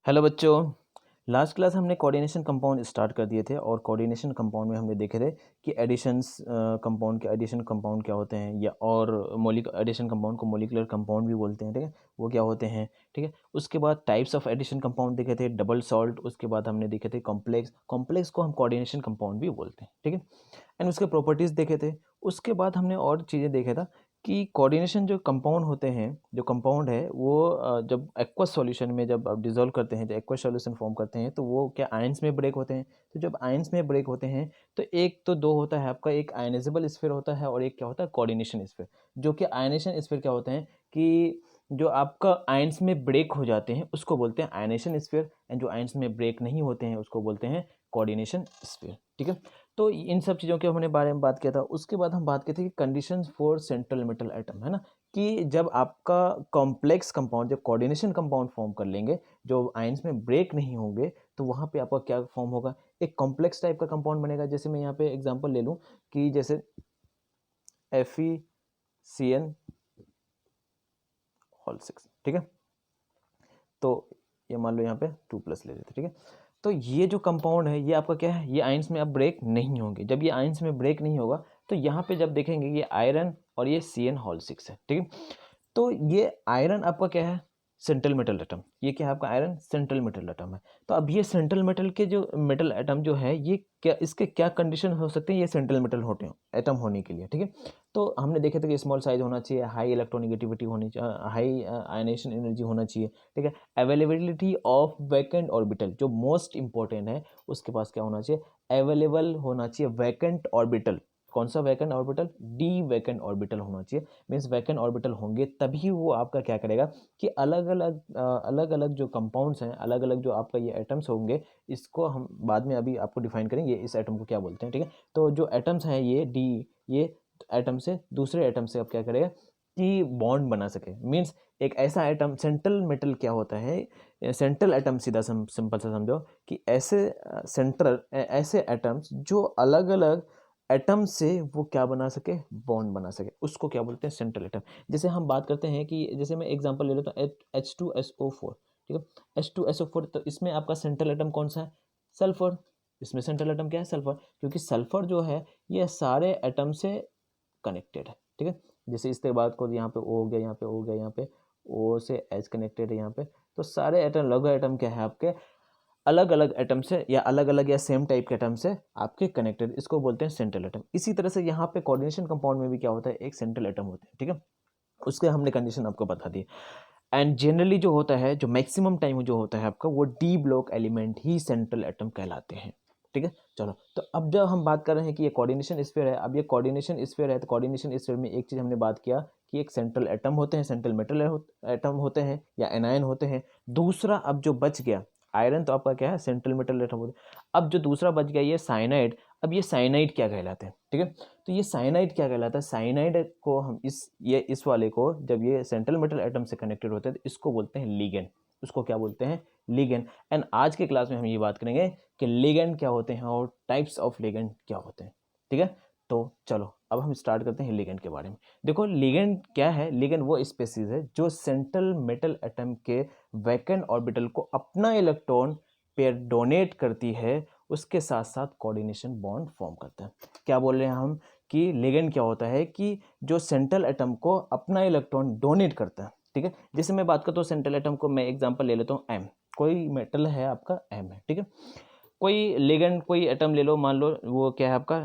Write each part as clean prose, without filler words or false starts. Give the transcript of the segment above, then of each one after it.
Hello बच्चों। Last class हमने coordination compound start कर दिए थे और कोऑर्डिनेशन कंपाउंड में हमने देखे थे कि एडिशंस कंपाउंड के एडिशन कंपाउंड क्या होते हैं, या और एडिशन कंपाउंड को मोलिकुलर कंपाउंड भी बोलते हैं। ठीक है, वो क्या होते हैं। ठीक है, उसके बाद टाइप्स ऑफ एडिशन कंपाउंड देखे थे, डबल सॉल्ट। उसके बाद हमने देखे थे कॉम्प्लेक्स को हम कोऑर्डिनेशन कंपाउंड भी बोलते हैं। ठीक है, एंड उसके प्रॉपर्टीज़ देखे थे। उसके बाद हमने और चीज़ें देखे था कि कोऑर्डिनेशन जो कंपाउंड होते हैं, जो कंपाउंड है वो जब एक्वस सॉल्यूशन में जब आप डिसॉल्व करते हैं, जब एक्वस सॉल्यूशन फॉर्म करते हैं तो वो क्या आयंस में ब्रेक होते हैं। तो जब आयंस में ब्रेक होते हैं तो एक तो दो होता है आपका, एक आयनाइजेबल स्फीयर होता है और एक क्या होता है कोऑर्डिनेशन स्फीयर। जो कि आयनेशन स्फीयर क्या होते हैं कि जो आपका आयंस में ब्रेक हो जाते हैं उसको बोलते हैं आयनेशन स्फीयर, एंड जो आयंस में ब्रेक नहीं होते हैं उसको बोलते हैं कोऑर्डिनेशन स्फीयर। ठीक है, तो इन सब चीज़ों के हमने बारे में बात किया था। उसके बाद हम बात किए थे कि conditions for central metal atom, है ना, कि जब आपका कॉम्प्लेक्स कंपाउंड जब कोऑर्डिनेशन कंपाउंड फॉर्म कर लेंगे, जो आयंस में ब्रेक नहीं होंगे, तो वहाँ पे आपका क्या फॉर्म होगा, एक कॉम्प्लेक्स टाइप का कंपाउंड बनेगा। जैसे मैं यहाँ पे एग्जांपल ले लूँ कि जैसे FeCN होल 6। ठीक है, तो ये मान लो यहाँ पे 2+ ले लेते। ठीक है, तो ये जो कंपाउंड है ये आपका क्या है, ये आयंस में अब ब्रेक नहीं होंगे। जब ये आयंस में ब्रेक नहीं होगा तो यहाँ पे जब देखेंगे ये आयरन और ये CN होल 6 है। ठीक है, तो ये आयरन आपका क्या है, सेंट्रल मेटल एटम। ये क्या है आपका आयरन सेंट्रल मेटल एटम है। तो अब ये सेंट्रल मेटल के जो मेटल एटम जो है ये क्या, इसके क्या कंडीशन हो सकते हैं ये सेंट्रल मेटल होते एटम होने के लिए। ठीक है, तो हमने देखे थे कि स्मॉल साइज होना चाहिए, हाई इलेक्ट्रोनेगेटिविटी होनी चाहिए, हाई आयनेशन एनर्जी होना चाहिए। ठीक है, अवेलेबिलिटी ऑफ वैकेंट ऑर्बिटल जो मोस्ट इंपॉर्टेंट है, उसके पास क्या होना चाहिए, अवेलेबल होना चाहिए वैकेंट ऑर्बिटल। कौन सा vacant orbital, D vacant orbital होना चाहिए। मीन्स वैकेंट ऑर्बिटल होंगे तभी वो आपका क्या करेगा कि अलग अलग जो कंपाउंड्स हैं, अलग अलग जो आपका ये एटम्स होंगे, इसको हम बाद में अभी आपको डिफाइन करेंगे इस एटम को क्या बोलते हैं। ठीक है, तो जो एटम्स हैं ये डी, ये एटम से दूसरे एटम से अब क्या करेगा कि बॉन्ड बना सके। मीन्स एक ऐसा एटम, सेंट्रल मेटल क्या होता है, सेंट्रल एटम, सीधा सिंपल सा समझो कि ऐसे ऐसे एटम्स जो अलग अलग एटम से वो क्या बना सके, बॉन्ड बना सके, उसको क्या बोलते हैं सेंट्रल एटम। जैसे हम बात करते हैं कि जैसे मैं एग्जांपल ले लेता हूँ H2SO4। ठीक है, H2SO4, तो इसमें आपका सेंट्रल एटम कौन सा है, सल्फर। इसमें सेंट्रल एटम क्या है, सल्फर, क्योंकि सल्फर जो है ये सारे एटम से कनेक्टेड है। ठीक है, जैसे इसके बाद को यहाँ पे O हो गया, यहाँ पे O हो गया, यहाँ पे O से H कनेक्टेड है यहाँ पे, तो सारे एटम, लघु एटम क्या है आपके अलग अलग एटम से या अलग अलग या सेम टाइप के एटम से आपके कनेक्टेड, इसको बोलते हैं सेंट्रल एटम। इसी तरह से यहाँ पे कोऑर्डिनेशन कंपाउंड में भी क्या होता है, एक सेंट्रल एटम होता है। ठीक है, उसके हमने कंडीशन आपको बता दी। एंड जनरली जो होता है, जो मैक्सिमम टाइम जो होता है आपका, वो डी ब्लॉक एलिमेंट ही सेंट्रल एटम कहलाते हैं। ठीक है, चलो, तो अब जब हम बात कर रहे हैं कि ये कोऑर्डिनेशन स्फीयर है, अब ये कोऑर्डिनेशन स्फीयर है, तो कोऑर्डिनेशन स्फीयर में एक चीज़ हमने बात किया कि एक सेंट्रल एटम होते हैं, सेंट्रल मेटल एटम होते हैं या एनायन होते हैं। दूसरा अब जो बच गया आयरन, तो आपका क्या है सेंट्रल मेटल एटम होते हैं। अब जो दूसरा बच गया ये साइनाइड। अब ये साइनाइड क्या कहलाते हैं, ठीक है, तो ये साइनाइड क्या कहलाता है, साइनाइड को हम इस वाले को, जब ये सेंट्रल मेटल एटम से कनेक्टेड होते हैं तो इसको बोलते हैं लिगेंड। उसको क्या बोलते हैं, लिगेंड। एंड आज के क्लास में हम ये बात करेंगे कि लिगेंड क्या होते हैं और टाइप्स ऑफ लिगेंड क्या होते हैं। ठीक है, तो चलो अब हम स्टार्ट करते हैं लिगेंड के बारे में। देखो लिगेंड क्या है, लिगेंड वो स्पेसीज है जो सेंट्रल मेटल एटम के वैकेंट ऑर्बिटल को अपना इलेक्ट्रॉन पेयर डोनेट करती है, उसके साथ साथ कोऑर्डिनेशन बॉन्ड फॉर्म करता है। क्या बोल रहे हैं हम कि लिगेंड क्या होता है कि जो सेंट्रल एटम को अपना इलेक्ट्रॉन डोनेट करता है। ठीक है, जैसे मैं बात करता हूँ सेंट्रल एटम को, मैं एग्जांपल ले लेता हूँ एम। कोई मेटल है आपका एम है। ठीक है, कोई लिगेंड, कोई एटम ले लो, मान लो वो क्या है आपका,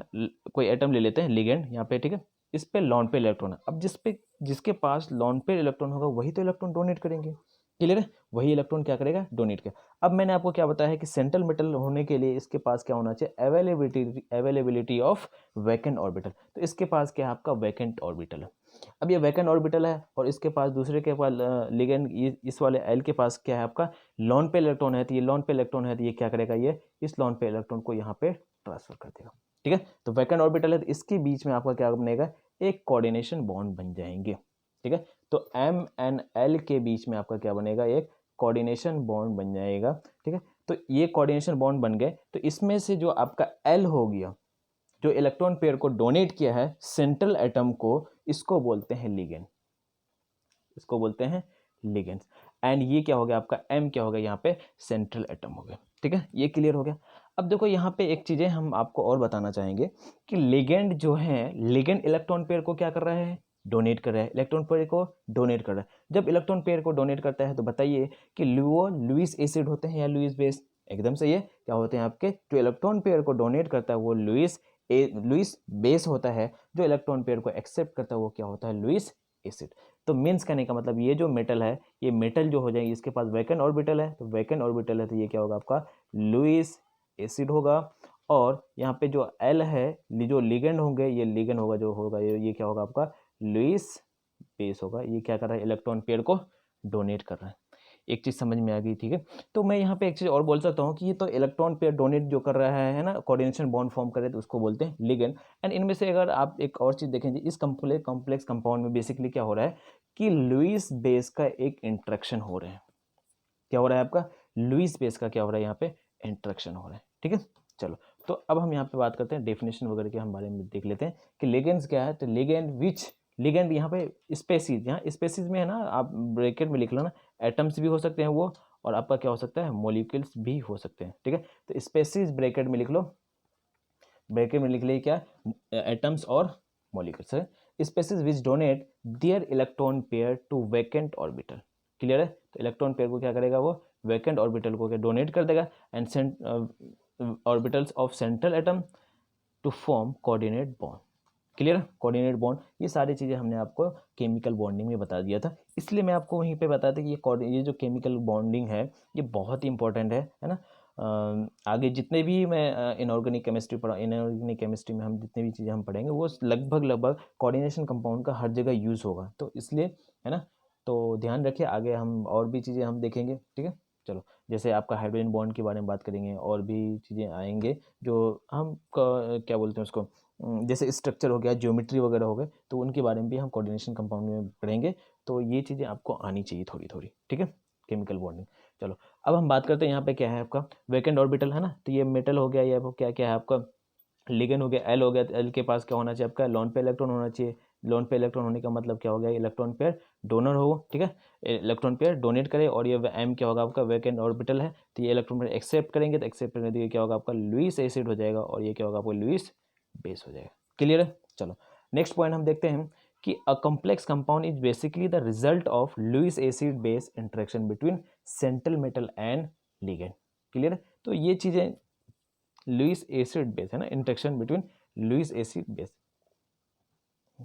कोई एटम ले लेते हैं लिगेंड यहाँ पे। ठीक है, इस पे लॉन पे इलेक्ट्रॉन है। अब जिसके पास लॉन पे इलेक्ट्रॉन होगा वही तो इलेक्ट्रॉन डोनेट करेंगे। क्लियर है, वही इलेक्ट्रॉन क्या करेगा, डोनेट कर। अब मैंने आपको क्या बताया है कि सेंट्रल मेटल होने के लिए इसके पास क्या होना चाहिए, अवेलेबिलिटी ऑफ वैकेंट ऑर्बिटल। तो इसके पास क्या है आपका वैकेंट ऑर्बिटल है। अब ये वैकेंट ऑर्बिटल है और इसके पास दूसरे के पास लिगेंड, इस वाले एल के पास क्या है आपका लॉन पे इलेक्ट्रॉन है। तो ये लॉन पे इलेक्ट्रॉन है तो ये क्या करेगा, ये इस लॉन पे इलेक्ट्रॉन को यहाँ पे ट्रांसफर कर देगा। ठीक है, तो वैकेंट ऑर्बिटल है तो इसके बीच में आपका क्या बनेगा, एक कोऑर्डिनेशन बॉन्ड बन जाएंगे। ठीक है, तो एम एंड एल के बीच में आपका क्या बनेगा, एक कोऑर्डिनेशन बॉन्ड बन जाएगा। ठीक है, तो ये कोऑर्डिनेशन बॉन्ड बन गए तो इसमें से जो आपका एल हो गया, जो इलेक्ट्रॉन पेयर को डोनेट किया है सेंट्रल एटम को, इसको बोलते हैं लिगेंड। इसको बोलते हैं लिगेंड्स। एंड ये क्या हो गया आपका M क्या हो गया यहाँ पे सेंट्रल एटम हो गया। ठीक है, ये क्लियर हो गया। अब देखो यहाँ पे एक चीज़ें हम आपको और बताना चाहेंगे कि लिगेंड जो है, लिगेंड इलेक्ट्रॉन पेयर को क्या कर रहा है, डोनेट कर रहा है, इलेक्ट्रॉन पेयर को डोनेट कर रहा है। जब इलेक्ट्रॉन पेयर को डोनेट करता है तो बताइए कि वो लुईस एसिड होते हैं या लुईस बेस? एकदम सही है, क्या होते हैं आपके, जो इलेक्ट्रॉन पेयर को डोनेट करता है वो लुईस बेस होता है, जो इलेक्ट्रॉन पेयर को एक्सेप्ट करता है वो क्या होता है, लुईस एसिड। तो मीन्स कहने का मतलब ये जो मेटल है, ये मेटल जो हो जाएगी, इसके पास वैकेंट ऑर्बिटल है, तो वैकेंट ऑर्बिटल है तो ये क्या होगा आपका लुईस एसिड होगा। और यहाँ पे जो एल है, जो लिगेंड होंगे, ये लिगेंड होगा जो होगा ये क्या होगा आपका लुईस बेस होगा। ये क्या कर रहा है, इलेक्ट्रॉन पेयर को डोनेट कर रहा है। एक चीज़ समझ में आ गई, ठीक है। तो मैं यहाँ पे एक चीज़ और बोल सकता हूँ कि ये तो इलेक्ट्रॉन पेयर डोनेट जो कर रहा है ना, कोऑर्डिनेशन बॉन्ड फॉर्म करे, तो उसको बोलते हैं लिगेंड। एंड इनमें से अगर आप एक और चीज़ देखें, इस कॉम्प्लेक्स कंपाउंड में बेसिकली क्या हो रहा है कि लुईस बेस का एक इंट्रैक्शन हो रहा है। क्या हो रहा है आपका, लुईस बेस का क्या हो रहा है यहाँ पे इंट्रैक्शन हो रहा है। ठीक है, चलो तो अब हम यहाँ पे बात करते हैं डेफिनेशन वगैरह के हम बारे में देख लेते हैं कि लिगेंड्स क्या है। तो लिगेंड यहाँ पे स्पेसीज, यहाँ स्पेसीज में है ना, आप ब्रैकेट में लिख लो ना, एटम्स भी हो सकते हैं वो, और आपका क्या हो सकता है, मॉलिक्यूल्स भी हो सकते हैं। ठीक है, तो स्पेसीज ब्रैकेट में लिख लो, ब्रैकेट में लिख लिए क्या, एटम्स और मॉलिक्यूल्स है। Species which donate their electron pair to vacant orbital. Clear है, तो इलेक्ट्रॉन पेयर को क्या करेगा, वो वैकेंट ऑर्बिटल को क्या डोनेट कर देगा, and orbitals of central atom to form coordinate bond. Clear, coordinate bond, ये सारी चीज़ें हमने आपको केमिकल बॉन्डिंग में बता दिया था, इसलिए मैं आपको वहीं पे बताया था कि ये जो केमिकल बॉन्डिंग है ये बहुत ही इंपॉर्टेंट है ना। आगे जितने भी मैं इनऑर्गेनिक केमिस्ट्री पढ़ा, इनऑर्गेनिक केमिस्ट्री में हम जितने भी चीज़ें हम पढ़ेंगे वो लगभग कोऑर्डिनेशन कंपाउंड का हर जगह यूज़ होगा, तो इसलिए है ना, तो ध्यान रखिए। आगे हम और भी चीज़ें हम देखेंगे, ठीक है। चलो, जैसे आपका हाइड्रोजन बॉन्ड के बारे में बात करेंगे, और भी चीज़ें आएंगे जो हम क्या बोलते हैं उसको, जैसे स्ट्रक्चर हो गया, ज्योमेट्री वगैरह हो गए, तो उनके बारे में भी हम कोऑर्डिनेशन कंपाउंड में पढ़ेंगे। तो ये चीज़ें आपको आनी चाहिए थोड़ी थोड़ी, ठीक है, केमिकल बॉन्डिंग। चलो, अब हम बात करते हैं यहाँ पे क्या है आपका वैकेंट ऑर्बिटल, है ना। तो ये मेटल हो गया, ये क्या क्या है आपका लिगेंड हो गया, एल हो गया, तो एल के पास क्या होना चाहिए आपका लोन पे इलेक्ट्रॉन होना चाहिए। लोन पे इलेक्ट्रॉन होने का मतलब क्या हो गया, इलेक्ट्रॉन पेयर डोनर हो, ठीक है, इलेक्ट्रॉन पेयर डोनेट करे। और ये एम क्या होगा आपका वैकेंट ऑर्बिटल है, तो ये इलेक्ट्रॉन पेयर एक्सेप्ट करेंगे, तो एक्सेप्ट करने के क्या होगा आपका लुईस एसिड हो जाएगा, और ये क्या होगा आपका लुईस बेस हो जाएगा। क्लियर है, चलो नेक्स्ट पॉइंट हम देखते हैं कि a complex compound is basically the result of Lewis acid base interaction between central metal and ligand. Clear है, तो ये चीज़ें लुईस एसिड बेस है ना, interaction between Lewis acid base,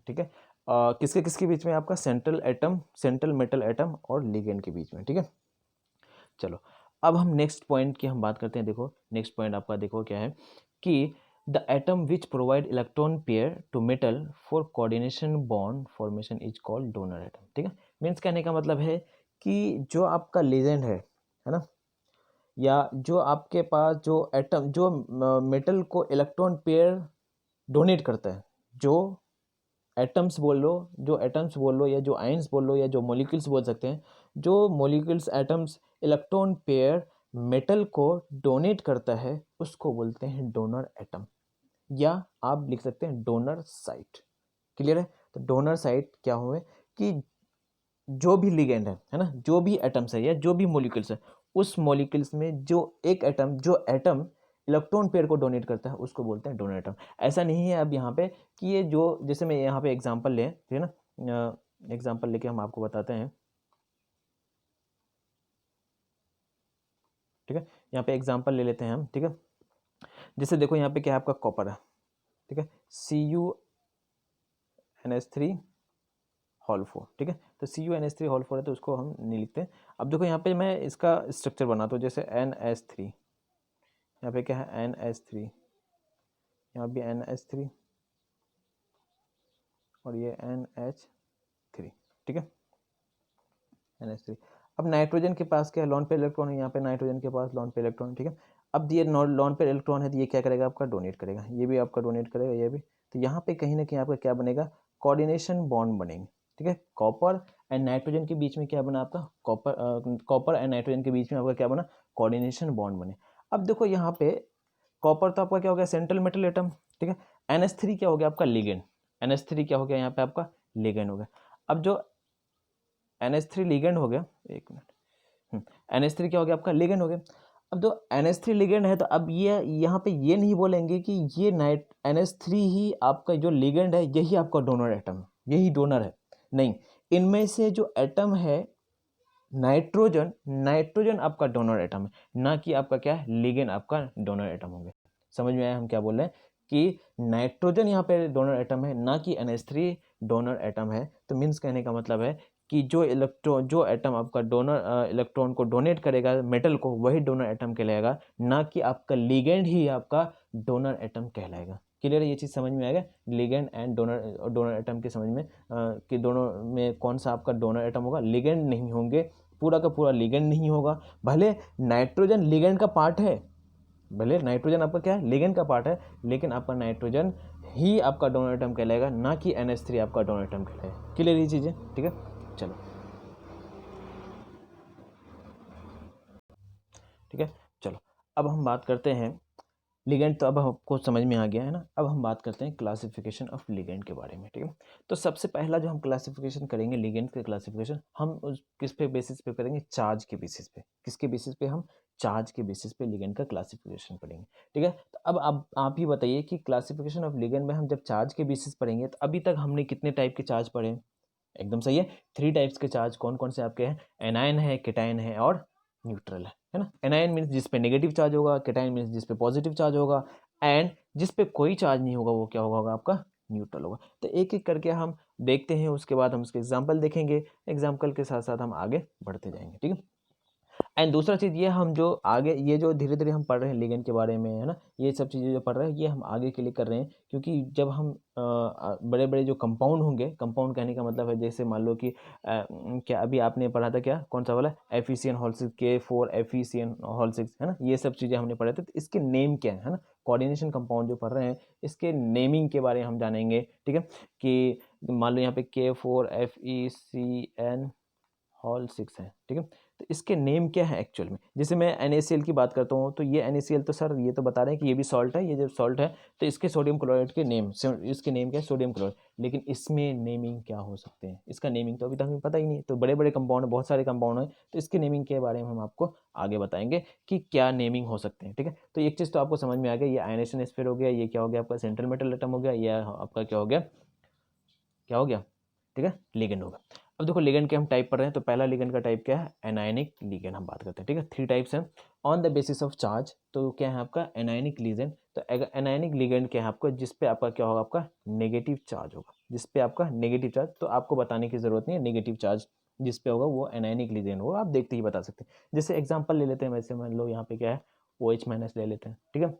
ठीक है, किसके किसके बीच में, आपका central atom, central metal atom और लिगेंड के बीच में, ठीक है। चलो, अब हम नेक्स्ट पॉइंट की हम बात करते हैं। देखो नेक्स्ट पॉइंट आपका देखो क्या है कि the atom which provide electron pair to metal for coordination bond formation is called donor atom. ठीक है, मीन्स कहने का मतलब है कि जो आपका लिगेंड है ना, या जो आपके पास जो एटम, जो मेटल को इलेक्ट्रॉन पेयर डोनेट करता है, जो एटम्स बोल लो, जो एटम्स बोल लो, या जो आयंस बोल लो, या जो मॉलिक्यूल्स बोल सकते हैं, जो molecules atoms electron pair metal को डोनेट करता है उसको बोलते हैं डोनर एटम, या आप लिख सकते हैं डोनर साइट। क्लियर है, तो डोनर साइट क्या हुए कि जो भी लिगेंड है ना, जो भी एटम्स है या जो भी मॉलिक्यूल्स है, उस मॉलिक्यूल्स में जो एक एटम, जो एटम इलेक्ट्रॉन पेयर को डोनेट करता है उसको बोलते हैं डोनर एटम। ऐसा नहीं है अब यहाँ पे कि ये जो, जैसे मैं यहाँ पे एग्जांपल लें, ठीक है ना, एग्जांपल लेके हम आपको बताते हैं, ठीक है, यहाँ पे एग्जांपल ले लेते हैं हम, ठीक है। जैसे देखो यहाँ पे क्या है आपका कॉपर है, ठीक है, CuNH3 होल 4, ठीक है, तो CuNH3 होल 4 है तो उसको हम नहीं लिखते। अब देखो यहाँ पे मैं इसका स्ट्रक्चर बनाता हूँ, जैसे NH3, यहाँ पे क्या है NH3, यहाँ भी NH3 और ये NH3, ठीक है, NH3। अब नाइट्रोजन के पास क्या है, लॉन पे इलेक्ट्रॉन है, यहाँ पे नाइट्रोजन के पास लॉन पे इलेक्ट्रॉन, ठीक है। अब ये लॉन पे इलेक्ट्रॉन है तो ये क्या करेगा आपका डोनेट करेगा, ये भी आपका डोनेट करेगा, ये भी। तो यहाँ पे कहीं ना कहीं आपका क्या बनेगा, कोऑर्डिनेशन बॉन्ड बनेंगे, ठीक है। कॉपर एंड नाइट्रोजन के बीच में क्या बना आपका, कॉपर एंड नाइट्रोजन के बीच में आपका क्या बना, कोऑर्डिनेशन बॉन्ड बने। अब देखो यहाँ पे कॉपर तो आपका क्या हो गया, सेंट्रल मेटल एटम, ठीक है। NH3 क्या हो गया आपका लिगेंड, NH3 क्या हो गया यहाँ पे आपका लिगेंड हो गया। अब जो NH3 लिगेंड हो गया, एक मिनट, NH3 क्या हो गया आपका, लिगेंड हो गया। अब जो NH3 लिगेंड है तो अब ये यहाँ पे ये नहीं बोलेंगे कि ये NH3 ही आपका जो लिगेंड है यही आपका डोनर एटम है, यही डोनर है, नहीं, इनमें से जो एटम है नाइट्रोजन, नाइट्रोजन आपका डोनर एटम है, ना कि आपका क्या है, लिगेंड आपका डोनर एटम होंगे। समझ में आया हम क्या बोल रहे हैं कि नाइट्रोजन यहाँ पे डोनर एटम है, ना कि NH3 डोनर एटम है। तो मीन्स कहने का मतलब है कि जो इलेक्ट्रॉन, जो एटम आपका डोनर इलेक्ट्रॉन को डोनेट करेगा मेटल को, वही डोनर एटम कहलाएगा, ना कि आपका लिगेंड ही आपका डोनर एटम कहलाएगा। क्लियर है, ये चीज़ समझ में आएगा, लिगेंड एंड डोनर एटम के समझ में कि दोनों में कौन सा आपका डोनर एटम होगा, लिगेंड नहीं होंगे, पूरा का पूरा लिगेंड नहीं होगा। भले नाइट्रोजन लिगेंड का पार्ट है, भले नाइट्रोजन आपका क्या है, लिगेंड का पार्ट है, लेकिन आपका नाइट्रोजन ही आपका डोनर एटम कहलाएगा, ना कि NH3 आपका डोनर एटम कहलाएगा। क्लियर ये चीज़ें, ठीक है। चलो ठीक है, चलो अब हम बात करते हैं लिगेंड, तो अब आपको समझ में आ गया है ना। अब हम बात करते हैं क्लासिफिकेशन ऑफ लिगेंड के बारे में, ठीक है। तो सबसे पहला जो हम क्लासिफिकेशन करेंगे लिगेंड के क्लासिफिकेशन, हम उस किस पे बेसिस पे करेंगे, चार्ज के बेसिस पे। किसके बेसिस पे, हम चार्ज के बेसिस पे लिगेंड का क्लासिफिकेशन पढ़ेंगे, ठीक है। तो अब आप ही बताइए कि क्लासिफिकेशन ऑफ लिगेंड में हम जब चार्ज के बेसिस पढ़ेंगे तो अभी तक हमने कितने टाइप के चार्ज पढ़े हैं, एकदम सही है, 3 टाइप्स के चार्ज। कौन कौन से आपके हैं, एनायन है, केटायन है और न्यूट्रल है ना। एनायन मीन्स जिस पे नेगेटिव चार्ज होगा, केटायन मीन्स जिस पे पॉजिटिव चार्ज होगा, एंड जिस पे कोई चार्ज नहीं होगा वो क्या होगा आपका, न्यूट्रल होगा। तो एक एक करके हम देखते हैं, उसके बाद हम उसके एग्जाम्पल देखेंगे, एग्जाम्पल के साथ साथ हम आगे बढ़ते जाएंगे, ठीक है। एंड दूसरा चीज़ ये, हम जो आगे ये जो धीरे धीरे हम पढ़ रहे हैं लिगेंड के बारे में, है ना, ये सब चीज़ें जो पढ़ रहे हैं ये हम आगे के लिए कर रहे हैं, क्योंकि जब हम बड़े बड़े जो कंपाउंड होंगे, कंपाउंड कहने का मतलब है जैसे मान लो कि क्या अभी आपने पढ़ा था, क्या कौन सा वाला, FeCN6 K4 FeCN6, है ना, ये सब चीज़ें हमने पढ़े थे। तो इसके नेम क्या है ना, कोऑर्डिनेशन कंपाउंड जो पढ़ रहे हैं इसके नेमिंग के बारे में हम जानेंगे, ठीक है। कि मान लो यहाँ पे K4 FeCN6 है, ठीक है। तो इसके नेम क्या है एक्चुअल में, जैसे मैं NaCl की बात करता हूँ तो ये NaCl, तो सर ये तो बता रहे हैं कि ये भी सॉल्ट है, ये जो सॉल्ट है तो इसके सोडियम क्लोराइड के नेम, इसके नेम क्या है, सोडियम क्लोराइड। लेकिन इसमें नेमिंग क्या हो सकते हैं, इसका नेमिंग तो अभी तक हमें पता ही नहीं। तो बड़े बड़े कंपाउंड, बहुत सारे कंपाउंड है, तो इसके नेमिंग के बारे में हम आपको आगे बताएंगे कि क्या नेमिंग हो सकते हैं, ठीक है। तो एक चीज़ तो आपको समझ में आ गया, ये आयनेशन स्फीयर हो गया, ये क्या हो गया आपका सेंट्रल मेटल एटम हो गया, यह आपका क्या हो गया, क्या हो गया, ठीक है, लिगेंड होगा। अब देखो लिगेंड के हम टाइप पढ़ रहे हैं, तो पहला लिगेंड का टाइप क्या है, एनायनिक लिगेंड हम बात करते हैं, ठीक है। 3 टाइप्स हैं on the basis of charge. तो क्या है आपका एनायनिक लिगेंड, तो एनायनिक लिगेंड क्या है आपका, जिस पे आपका क्या होगा, आपका नेगेटिव चार्ज होगा, जिस पे आपका नेगेटिव चार्ज, तो आपको बताने की जरूरत नहीं है, नेगेटिव चार्ज जिस पे होगा वो एनायनिक लिगेंड होगा, आप देखते ही बता सकते हैं। जैसे एग्जाम्पल ले लेते हैं, वैसे मान लो यहाँ पे क्या है, OH- ले लेते हैं, ठीक है।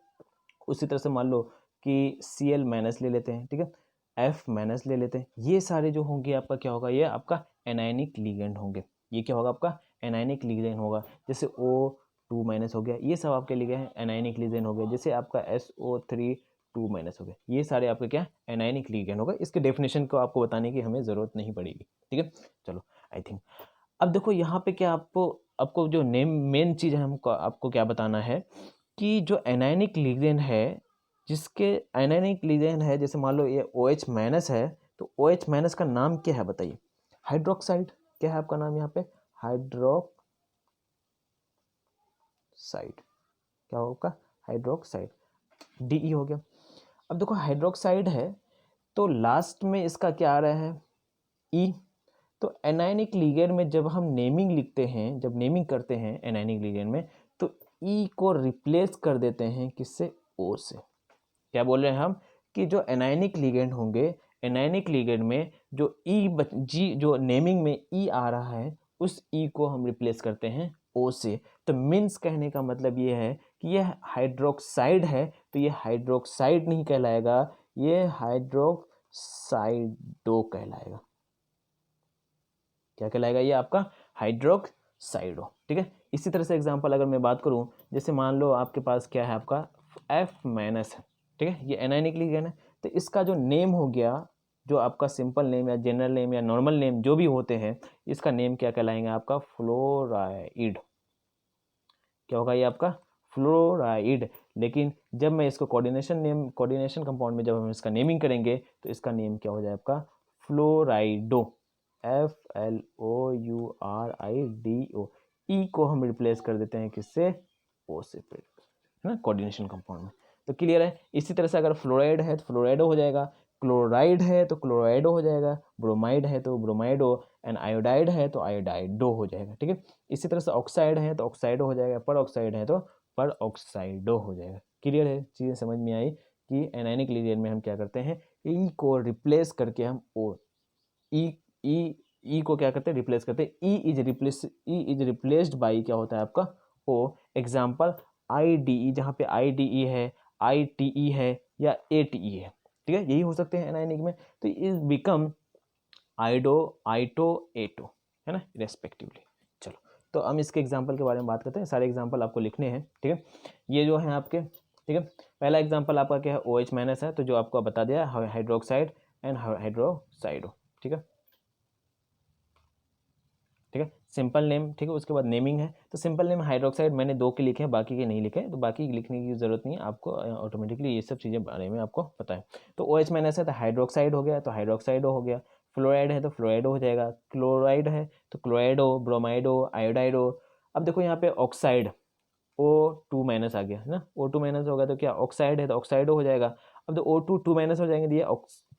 उसी तरह से मान लो कि Cl- ले लेते हैं, ठीक है, F- ले लेते हैं। ये सारे जो होंगे आपका क्या होगा, ये आपका एनायनिक लिगेंड होंगे। ये क्या होगा आपका एनायनिक लिगेंड होगा। जैसे O2- हो गया, ये सब आपके लिए एनायनिक लिगेंड हो गया। जैसे आपका SO3 2- हो गया, ये सारे आपके क्या एनायनिक लिगेंड होगा। इसके डेफिनेशन को आपको बताने की हमें ज़रूरत नहीं पड़ेगी, ठीक है। चलो आई थिंक अब देखो यहाँ पे क्या आपको आपको जो नेम मेन चीज़ है, हमको आपको क्या बताना है कि जो एनायनिक लिगेंड है, जिसके एनायनिक लिगेंड है, जैसे मान लो ये OH- है, तो OH- का नाम क्या है बताइए, हाइड्रोक्साइड। क्या है आपका नाम यहाँ पे, हाइड्रोक्साइड। क्या होगा, हाइड्रोक्साइड, DE हो गया। अब देखो हाइड्रोक्साइड है तो लास्ट में इसका क्या आ रहा है, E। तो एनायनिक लिगेंड में जब हम नेमिंग लिखते हैं, जब नेमिंग करते हैं एनायनिक लिगेंड में, तो E को रिप्लेस कर देते हैं किससे, O से। क्या बोल रहे हैं हम कि जो एनायनिक लिगेंड होंगे, एनायनिक लिगेंड में जो जी जो नेमिंग में E आ रहा है, उस E को हम रिप्लेस करते हैं O से। तो मीन्स कहने का मतलब ये है कि यह हाइड्रोक्साइड है, तो ये हाइड्रोक्साइड नहीं कहलाएगा, ये हाइड्रोक्साइडो कहलाएगा। क्या कहलाएगा, ये आपका हाइड्रोक्साइडो, ठीक है। इसी तरह से एग्जांपल अगर मैं बात करूं, जैसे मान लो आपके पास क्या है आपका F- है, ठीक है, ये एनायनिक लिगेंड है। तो इसका जो नेम हो गया, जो आपका सिंपल नेम या जनरल नेम या नॉर्मल नेम जो भी होते हैं, इसका नेम क्या कहलाएंगे आपका, फ्लोराइड। क्या होगा ये आपका, फ्लोराइड। लेकिन जब मैं इसको कोऑर्डिनेशन कंपाउंड में जब हम इसका नेमिंग करेंगे, तो इसका नेम क्या हो जाए आपका, फ्लोराइडो, FLOURIDO। ई को हम रिप्लेस कर देते हैं किससे, ओ से, फिर है ना, कोऑर्डिनेशन कंपाउंड में। तो क्लियर है। इसी तरह से अगर फ्लोराइड है तो फ्लोराइडो हो जाएगा, क्लोराइड है तो क्लोराइडो हो जाएगा, ब्रोमाइड है तो ब्रोमाइडो, एंड आयोडाइड है तो आयोडाइडो हो जाएगा। ठीक है। इसी तरह से ऑक्साइड है तो ऑक्साइडो हो जाएगा, पर ऑक्साइड है तो पर ऑक्साइडो हो जाएगा। क्लियर है, चीज़ें समझ में आई कि एनायनिक लीनियर में हम क्या करते हैं, ई को रिप्लेस करके हम ओ, ई ई ई को क्या करते हैं, रिप्लेस करते हैं। ई इज रिप्लेस्ड बाई क्या होता है आपका, ओ। एग्जाम्पल आई डी ई, जहाँ पे आई डी ई है, आई टी ई है, या ए टी ई है। ठीक है, यही हो सकते हैं एनायनिक में। तो इज बिकम आइडो, आइटो, एटो, है ना, रेस्पेक्टिवली। चलो, तो हम इसके एग्जाम्पल के बारे में बात करते हैं। सारे एग्जाम्पल आपको लिखने हैं। ठीक है, ये जो है आपके, ठीक है, पहला एग्जाम्पल आपका क्या है, ओ एच माइनस है, तो जो आपको बता दिया हाइड्रोक्साइड एंड हाइड्रोक्साइडो। ठीक है, ठीक है, सिंपल नेम। ठीक है, उसके बाद नेमिंग है, तो सिंपल नेम हाइड्रोक्साइड मैंने 2 के लिखे हैं, बाकी के नहीं लिखे, तो बाकी लिखने की जरूरत नहीं है आपको, ऑटोमेटिकली ये सब चीज़ें बारे में आपको पता है। तो ओ एच माइनस है तो हाइड्रोक्साइड हो गया, तो हाइड्रोक्साइडो हो गया। फ्लोराइड है तो फ्लोराइडो हो जाएगा, क्लोराइड है तो क्लोराइडो, ब्रोमाइडो, आयोडाइडो। अब देखो यहाँ पे ऑक्साइड, O2 माइनस आ गया है ना, O2 माइनस होगा तो क्या, ऑक्साइड है तो ऑक्साइडो हो जाएगा। अब तो O2 2 माइनस हो जाएंगे, ये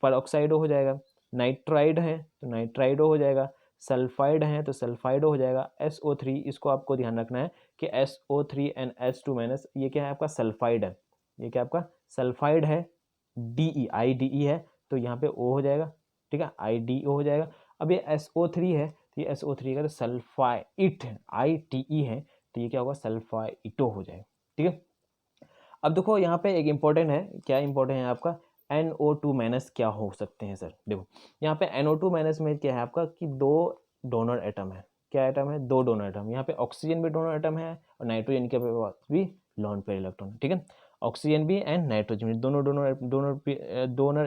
पर ऑक्साइडो हो जाएगा। नाइट्राइड है तो नाइट्राइडो हो जाएगा, सल्फाइड है तो सल्फाइडो हो जाएगा। SO3, इसको आपको ध्यान रखना है कि SO3 एंड H2 माइनस, ये क्या है आपका, सल्फाइड है, ये क्या आपका सल्फाइड है। DE, IDE है तो यहाँ पे O हो जाएगा। ठीक है, IDO हो जाएगा। अब ये SO3 है तो ये SO3 का सल्फाइट है, ITE है, तो ये क्या होगा, सल्फाइटो हो जाएगा। ठीक है, अब देखो यहाँ पे एक इंपॉर्टेंट है, क्या इंपॉर्टेंट है आपका, NO2 माइनस क्या हो सकते हैं सर। देखो यहाँ पे NO2 माइनस में क्या है आपका कि 2 डोनर एटम है। क्या एटम है, 2 डोनर एटम। यहाँ पे ऑक्सीजन भी डोनर एटम है और नाइट्रोजन के पास भी लॉन पेयर इलेक्ट्रॉन है। ठीक है, ऑक्सीजन भी एंड नाइट्रोजन भी दोनों डोनर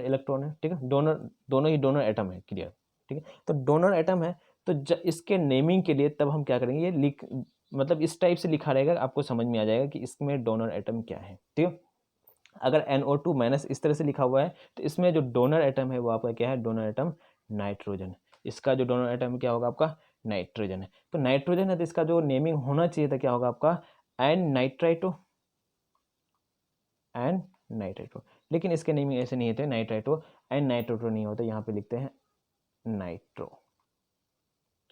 इलेक्ट्रॉन है। ठीक है, दोनों ही डोनर एटम है। क्लियर। ठीक है, तो डोनर एटम है, तो इसके नेमिंग के लिए तब हम क्या करेंगे, ये लिख, मतलब इस टाइप से लिखा रहेगा, आपको समझ में आ जाएगा कि इसमें डोनर एटम क्या है। ठीक है, अगर NO2 माइनस इस तरह से लिखा हुआ है तो इसमें जो डोनर एटम है वो आपका क्या है, डोनर एटम नाइट्रोजन। इसका जो डोनर एटम क्या होगा आपका, नाइट्रोजन है। तो नाइट्रोजन है तो इसका जो नेमिंग होना चाहिए था क्या होगा आपका, एन नाइट्राइटो, एन नाइट्राइटो। लेकिन इसके नेमिंग ऐसे नहीं होते, नाइट्राइटो एन नाइट्रोटो नहीं होता, यहाँ पे लिखते हैं नाइट्रो।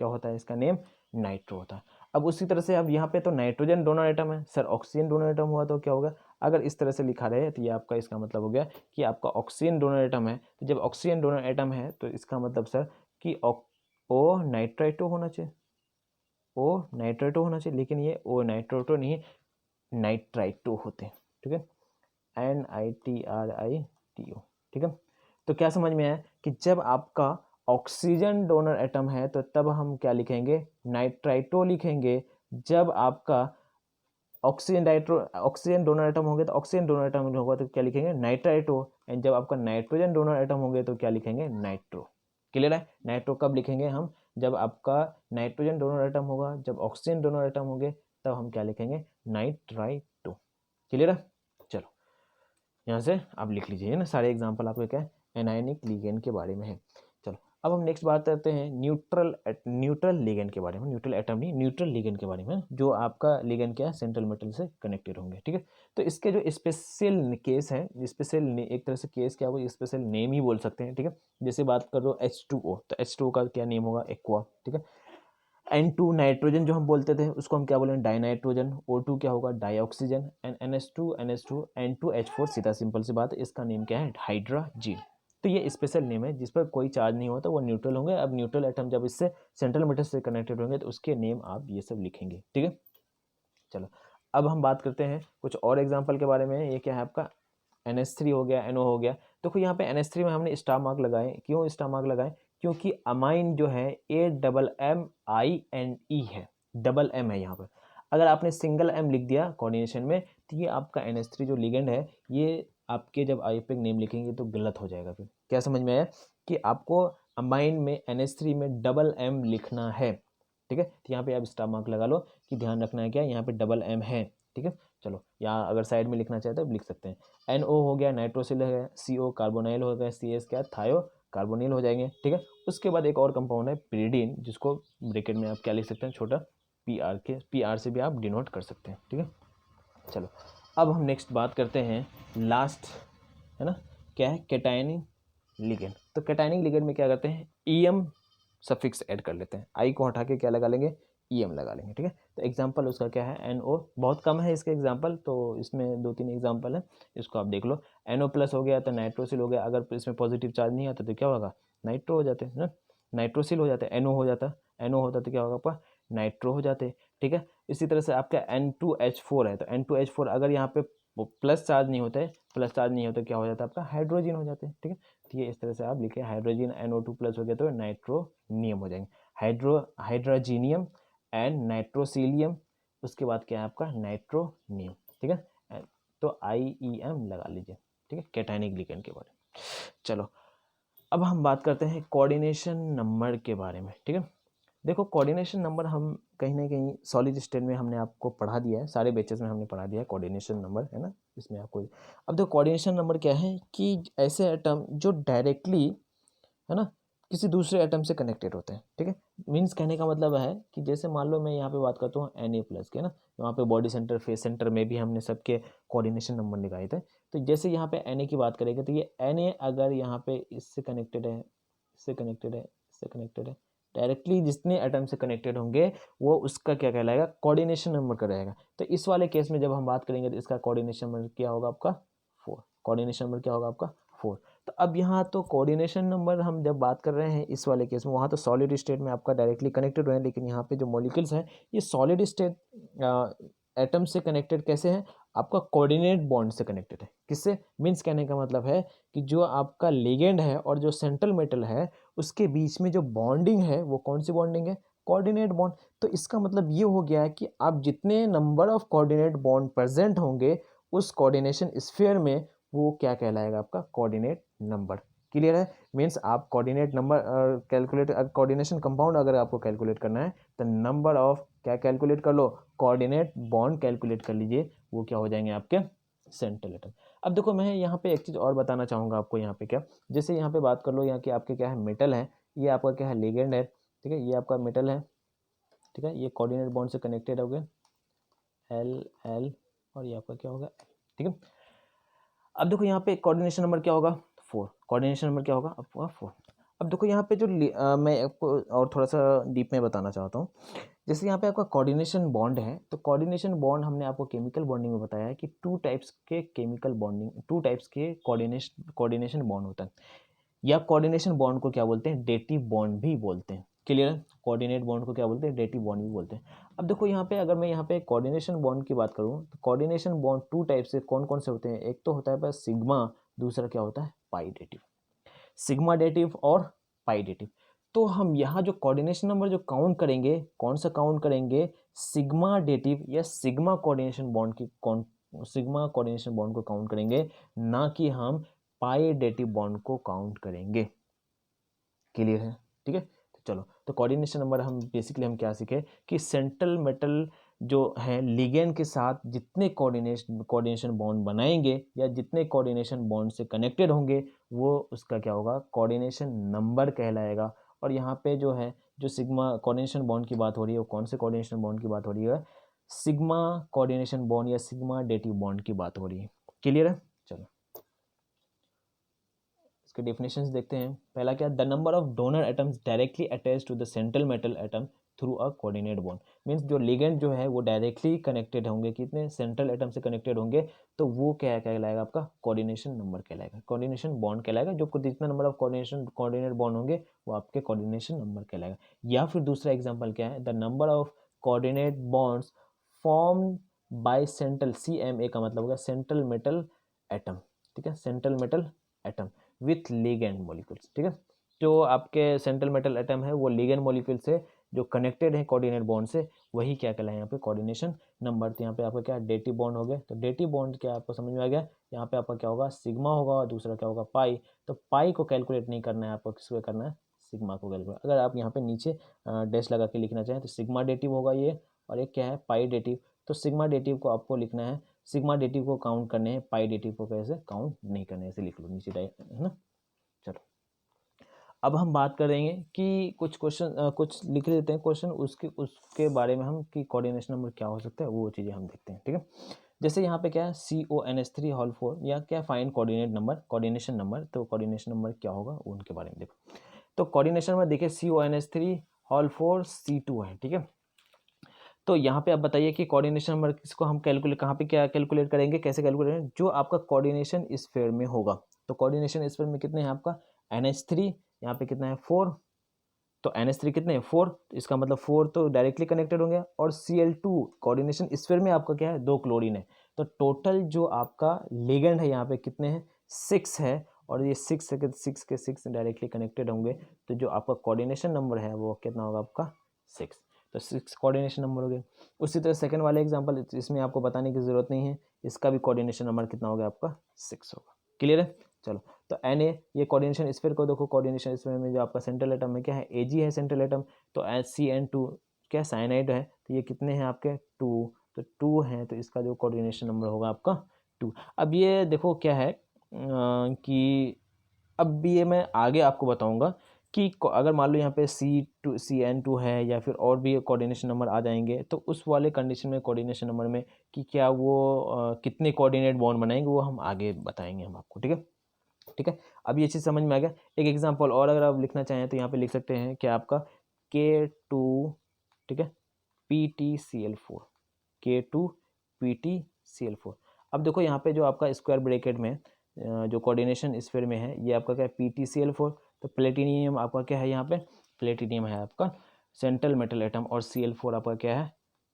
क्या होता है इसका नेम, नाइट्रो होता है। अब उसी तरह से अब यहाँ पे तो नाइट्रोजन डोनर एटम है सर, ऑक्सीजन डोनर एटम हुआ तो क्या होगा, अगर इस तरह से लिखा रहे तो ये आपका इसका मतलब हो गया कि आपका ऑक्सीजन डोनर एटम है। तो जब ऑक्सीजन डोनर एटम है तो इसका मतलब सर कि ओ नाइट्राइटो होना चाहिए, ओ नाइट्राइटो होना चाहिए, लेकिन ये ओ नाइट्रोटो नहीं, नाइट्राइटो होते हैं। ठीक है, NITRITO। ठीक है, तो क्या समझ में आया कि जब आपका ऑक्सीजन डोनर एटम है तो तब हम क्या लिखेंगे, नाइट्राइटो लिखेंगे। जब आपका ऑक्सीजन डोनर एटम होंगे तो ऑक्सीजन डोनर एटम होगा तो क्या लिखेंगे, नाइट्राइटो। एंड जब आपका नाइट्रोजन डोनर एटम होंगे तो क्या लिखेंगे, नाइट्रो। क्लियर है, नाइट्रो कब लिखेंगे हम, जब आपका नाइट्रोजन डोनर एटम होगा, जब ऑक्सीजन डोनर एटम होंगे तब हम क्या लिखेंगे, नाइट्राइटो। क्लियर है, चलो यहाँ से आप लिख लीजिए ना, सारे एग्जाम्पल आपके क्या है, एनायनिक लिगेंड के बारे में है। चलो, अब हम नेक्स्ट बात करते हैं न्यूट्रल लिगेंड के बारे में, न्यूट्रल एटम नहीं, न्यूट्रल लिगेंड के बारे में, जो आपका लिगेंड क्या है, सेंट्रल मेटल से कनेक्टेड होंगे। ठीक है, तो इसके जो स्पेशल केस है, स्पेशल एक तरह से केस क्या होगा, स्पेशल नेम ही बोल सकते हैं। ठीक है, जैसे बात करो H2O, तो H2O का क्या नेम होगा, एक्वा। ठीक है, N2 नाइट्रोजन जो हम बोलते थे उसको हम क्या बोलेंगे, डाइनाइट्रोजन। O2 क्या होगा, डाइऑक्सीजन। एंड NH2 N2H4, सीधा सिंपल सी बात है, इसका नेम क्या है, हाइड्रोजन। तो ये स्पेशल नेम है, जिस पर कोई चार्ज नहीं होता, वो न्यूट्रल होंगे। अब न्यूट्रल एटम जब इससे सेंट्रल मेटल से कनेक्टेड होंगे तो उसके नेम आप ये सब लिखेंगे। ठीक है, चलो अब हम बात करते हैं कुछ और एग्जाम्पल के बारे में। ये क्या है आपका, NH3 हो गया, NO हो गया। देखो यहाँ पे NH3 में हमने स्टार मार्क लगाए, क्यों स्टार मार्क लगाए, क्योंकि अमाइन जो है AMMINE है, डबल M है यहाँ पर। अगर आपने सिंगल M लिख दिया कोऑर्डिनेशन में तो ये आपका NH3 जो लिगेंड है, ये आपके जब आईयूपैक नेम लिखेंगे तो गलत हो जाएगा। फिर क्या समझ में आया कि आपको अमाइन में NH3 में डबल M लिखना है। ठीक है, तो यहाँ पे आप स्टार मार्क लगा लो कि ध्यान रखना है क्या, यहाँ पे डबल M है। ठीक है, चलो यहाँ अगर साइड में लिखना चाहते हो लिख सकते हैं। NO हो गया, नाइट्रोसिल है, CO कार्बोनाइल हो गया, CS क्या, थायो कार्बोनिल हो जाएंगे। ठीक है, उसके बाद एक और कंपाउंड है पिरिडीन, जिसको ब्रैकेट में आप क्या लिख सकते हैं, छोटा पी आर से भी आप डिनोट कर सकते हैं, ठीक है। चलो अब हम नेक्स्ट बात करते हैं लास्ट, है ना, क्या है, कैटायनिक लिगेंड। तो कैटायनिक लिगेंड में क्या करते हैं, ईएम सफिक्स ऐड कर लेते हैं, आई को हटा के क्या लगा लेंगे, ईएम लगा लेंगे, ठीक है। तो एग्जांपल उसका क्या है, एनओ, बहुत कम है इसके एग्जांपल, तो इसमें 2-3 एग्जांपल है, इसको आप देख लो। एनओ प्लस हो गया तो नाइट्रोसिल हो गया, अगर इसमें पॉजिटिव चार्ज नहीं आता तो क्या होगा, नाइट्रो हो जाते हैं ना, नाइट्रोसिल हो जाते हैं, एनओ हो जाता, एनओ होता तो क्या होगा आपका, नाइट्रो हो जाते, ठीक है। इसी तरह से आपका N2H4 है, तो N2H4 अगर यहाँ पे प्लस चार्ज नहीं होता है, प्लस चार्ज नहीं होता क्या हो जाता है आपका, हाइड्रोजन हो जाते हैं, ठीक है। तो ये इस तरह से आप लिखे, हाइड्रोजन NO2 प्लस हो गया तो नाइट्रोनियम हो जाएंगे, हाइड्रोजीनियम एंड नाइट्रोसिलियम, उसके बाद क्या है आपका, नाइट्रोनियम, ठीक है। तो IEM लगा लीजिए, ठीक है, कैटायनिक लिगेंड के बारे में। चलो अब हम बात करते हैं कोऑर्डिनेशन नंबर के बारे में, ठीक है। देखो कोऑर्डिनेशन नंबर हम कहीं ना कहीं सॉलिड स्टेट में हमने आपको पढ़ा दिया है, सारे बैचेस में हमने पढ़ा दिया है कोऑर्डिनेशन नंबर, है ना, इसमें आपको। अब देखो कोऑर्डिनेशन नंबर क्या है कि ऐसे एटम जो डायरेक्टली, है ना, किसी दूसरे एटम से कनेक्टेड होते हैं, ठीक है। मीन्स कहने का मतलब है कि जैसे मान लो मैं यहाँ पे बात करता हूँ Na+ के ना, वहाँ पे बॉडी सेंटर, फेस सेंटर में भी हमने सबके कोऑर्डिनेशन नंबर निकाले थे। तो जैसे यहाँ पे Na की बात करेंगे तो ये Na अगर यहाँ पे इससे कनेक्टेड है, इससे कनेक्टेड है, इससे कनेक्टेड है, डायरेक्टली जितने एटम से कनेक्टेड होंगे वो उसका क्या कहलाएगा, कोऑर्डिनेशन नंबर का रहेगा। तो इस वाले केस में जब हम बात करेंगे तो इसका कोऑर्डिनेशन नंबर क्या होगा आपका, 4। कोऑर्डिनेशन नंबर क्या होगा आपका, 4। तो अब यहाँ तो कोऑर्डिनेशन नंबर हम जब बात कर रहे हैं इस वाले केस में, वहाँ तो सॉलिड स्टेट में आपका डायरेक्टली कनेक्टेड हुए हैं, लेकिन यहाँ पे जो मॉलिक्यूल्स हैं ये सॉलिड स्टेट एटम से कनेक्टेड कैसे हैं, आपका कोऑर्डिनेट बॉन्ड से कनेक्टेड है। किससे, मीन्स कहने का मतलब है कि जो आपका लिगेंड है और जो सेंट्रल मेटल है उसके बीच में जो बॉन्डिंग है वो कौन सी बॉन्डिंग है, कोऑर्डिनेट बॉन्ड। तो इसका मतलब ये हो गया है कि आप जितने number of coordinate bond present होंगे उस कोऑर्डिनेशन स्फीयर में, वो क्या कहलाएगा आपका, कोऑर्डिनेट नंबर। क्लियर है, मीन्स आप coordinate number calculate, coordination compound अगर आपको कैलकुलेट करना है तो नंबर ऑफ क्या कैलकुलेट कर लो, कोऑर्डिनेट बॉन्ड कैलकुलेट कर लीजिए, वो क्या हो जाएंगे आपके सेंट्रल एटम। अब देखो मैं यहाँ पे एक चीज़ और बताना चाहूँगा आपको, यहाँ पे क्या, जैसे यहाँ पे बात कर लो, यहाँ के आपके क्या है, मेटल है, ये आपका क्या है, लिगेंड है, ठीक है, ये आपका मेटल है, ठीक है, ये कोऑर्डिनेट बॉन्ड से कनेक्टेड हो गए, L और ये आपका क्या होगा, ठीक है। अब देखो यहाँ पे कोऑर्डिनेशन नंबर क्या होगा, 4। कोऑर्डिनेशन नंबर क्या होगा आपका, 4। अब देखो यहाँ पे जो मैं आपको और थोड़ा सा डीप में बताना चाहता हूँ, जैसे यहाँ पे आपका कोऑर्डिनेशन बॉन्ड है, तो कोऑर्डिनेशन बॉन्ड हमने आपको केमिकल बॉन्डिंग में बताया है कि 2 टाइप्स के केमिकल बॉन्डिंग, 2 टाइप्स के कोऑर्डिनेशन बॉन्ड होता है, या कोऑर्डिनेशन बॉन्ड को क्या बोलते हैं, डेटिव बॉन्ड भी बोलते हैं। क्लियर है, कोऑर्डिनेट बॉन्ड को क्या बोलते हैं, डेटिव बॉन्ड भी बोलते हैं। अब देखो यहाँ पे अगर मैं यहाँ पे कोऑर्डिनेशन बॉन्ड की बात करूँ तो कोऑर्डिनेशन बॉन्ड 2 टाइप से कौन कौन से होते हैं, एक तो होता है बस सिग्मा, दूसरा क्या होता है, पाई डेटिव। सिग्मा डेटिव और पाई डेटिव। तो हम यहाँ जो कोऑर्डिनेशन नंबर जो काउंट करेंगे, कौन सा काउंट करेंगे, सिग्मा डेटिव या सिग्मा कोऑर्डिनेशन बॉन्ड की सिग्मा कोऑर्डिनेशन बॉन्ड को काउंट करेंगे, ना कि हम पाई डेटिव बॉन्ड को काउंट करेंगे। क्लियर है, ठीक है। तो चलो, तो कोऑर्डिनेशन नंबर हम बेसिकली हम क्या सीखे कि सेंट्रल मेटल जो है लिगेंड के साथ जितने कोऑर्डिनेशन बॉन्ड बनाएंगे या जितने कोऑर्डिनेशन बॉन्ड से कनेक्टेड होंगे वो उसका क्या होगा, कोऑर्डिनेशन नंबर कहलाएगा। और यहाँ पे जो है जो सिग्मा कोऑर्डिनेशन बॉन्ड की बात हो रही है वो कौन से कोऑर्डिनेशन बॉन्ड की बात हो रही है, सिग्मा कोऑर्डिनेशन बॉन्ड या सिग्मा डेटिव बॉन्ड की बात हो रही है। क्लियर है, चलो इसके डेफिनेशंस देखते हैं। पहला क्या, the number of donor atoms directly attach to the central metal atom through a coordinate bond. Means जो लिगेंड जो है वो डायरेक्टली कनेक्टेड होंगे, कितने सेंट्रल एटम से कनेक्टेड होंगे, तो वो क्या कहलाएगा आपका, कोऑर्डिनेशन नंबर कहलाएगा, कोऑर्डिनेशन बॉन्ड कहलाएगा। जो जितना नंबर ऑफ कोऑर्डिनेट बॉन्ड होंगे वो आपके कोऑर्डिनेशन नंबर कहलाएगा। या फिर दूसरा एग्जाम्पल क्या है, the number of coordinate bonds form by central, CMA का मतलब होगा सेंट्रल मेटल एटम, ठीक है, central metal atom with ligand molecules, ठीक है। जो आपके सेंट्रल मेटल एटम है वो लिगेंड मॉलिक्यूल से जो कनेक्टेड है कोऑर्डिनेट बॉन्ड से, वही क्या कहलाए यहाँ पे, कोऑर्डिनेशन नंबर। तो यहाँ पे आपका क्या, डेटिव बॉन्ड हो गए। तो डेटिव बॉन्ड क्या आपको समझ में आ गया, यहाँ पे आपका क्या होगा, सिग्मा होगा और दूसरा क्या होगा, पाई। तो पाई को कैलकुलेट नहीं करना है आपको, किसको करना है, सिग्मा को कैलकुलेट। अगर आप यहाँ पे नीचे डैश लगा के लिखना चाहें तो सिग्मा डेटिव होगा ये, और एक क्या है, पाई डेटिव। तो सिग्मा डेटिव को आपको लिखना है, सिग्मा डेटिव को काउंट करने हैं, पाई डेटिव को कैसे काउंट नहीं करने, ऐसे लिख लो नीचे, है ना। चलो अब हम बात करेंगे कि कुछ क्वेश्चन कुछ लिख लेते हैं क्वेश्चन, उसके बारे में हम कि कोऑर्डिनेशन नंबर क्या हो सकता है वो चीज़ें हम देखते हैं, ठीक है। जैसे यहाँ पे क्या है CONH3 होल 4 या क्या फाइंड कोऑर्डिनेशन नंबर, तो कोऑर्डिनेशन नंबर क्या होगा वो उनके बारे में देखो। तो कोऑर्डिनेशन नंबर देखिए CONH3 होल 4 C2 है, ठीक है। तो यहाँ पे आप बताइए कि कोऑर्डिनेशन नंबर किसको हम कैलकुलेट कहाँ पे क्या कैलकुलेट करेंगे, कैसे कैलकुलेट करेंगे, जो आपका कोऑर्डिनेशन स्फीयर में होगा। तो कोऑर्डिनेशन स्फीयर में कितने हैं आपका NH3, यहाँ पे कितना है 4, तो NH3 कितने हैं 4, तो इसका मतलब 4 तो डायरेक्टली कनेक्टेड होंगे, और Cl2 कोऑर्डिनेशन स्फीयर में आपका क्या है 2 क्लोरीन है। तो टोटल जो आपका लिगेंड है यहाँ पे कितने हैं 6 है, और ये 6 है, 6 के 6 डायरेक्टली कनेक्टेड होंगे, तो जो आपका कोऑर्डिनेशन नंबर है वो कितना होगा आपका 6। तो 6 कोऑर्डिनेशन नंबर हो गए। उसी तरह सेकंड वाले एग्जांपल, इसमें आपको बताने की ज़रूरत नहीं है, इसका भी कोऑर्डिनेशन नंबर कितना होगा आपका 6 होगा। क्लियर है। चलो, तो Na ये कोऑर्डिनेशन स्फीयर को देखो, कोऑर्डिनेशन स्फीयर में जो आपका सेंट्रल एटम है क्या है Ag है सेंट्रल एटम, तो CN2 क्या साइनाइड है, तो ये कितने हैं आपके 2, तो 2 हैं, तो इसका जो कोऑर्डिनेशन नंबर होगा आपका 2। अब ये देखो क्या है कि अब भी ये मैं आगे आपको बताऊंगा कि अगर मान लो यहाँ पे CN2 है या फिर और भी कोऑर्डिनेशन नंबर आ जाएंगे, तो उस वाले कंडीशन में कोऑर्डिनेशन नंबर में कि क्या वो कितने कोऑर्डिनेट बॉन्ड बनाएंगे वो हम आगे बताएंगे हम आपको, ठीक है। ठीक है, अब ये चीज़ समझ में आ गया। एक एग्जांपल और अगर आप लिखना चाहें तो यहाँ पे लिख सकते हैं कि आपका K2, ठीक है, PtCl4, K2 PtCl4। अब देखो यहाँ पे जो आपका स्क्वायर ब्रैकेट में जो कोऑर्डिनेशन स्फीयर में है ये आपका क्या है PtCl4, तो प्लेटिनियम आपका क्या है यहाँ पे, प्लेटिनियम है आपका सेंट्रल मेटल एटम, और Cl4 आपका क्या है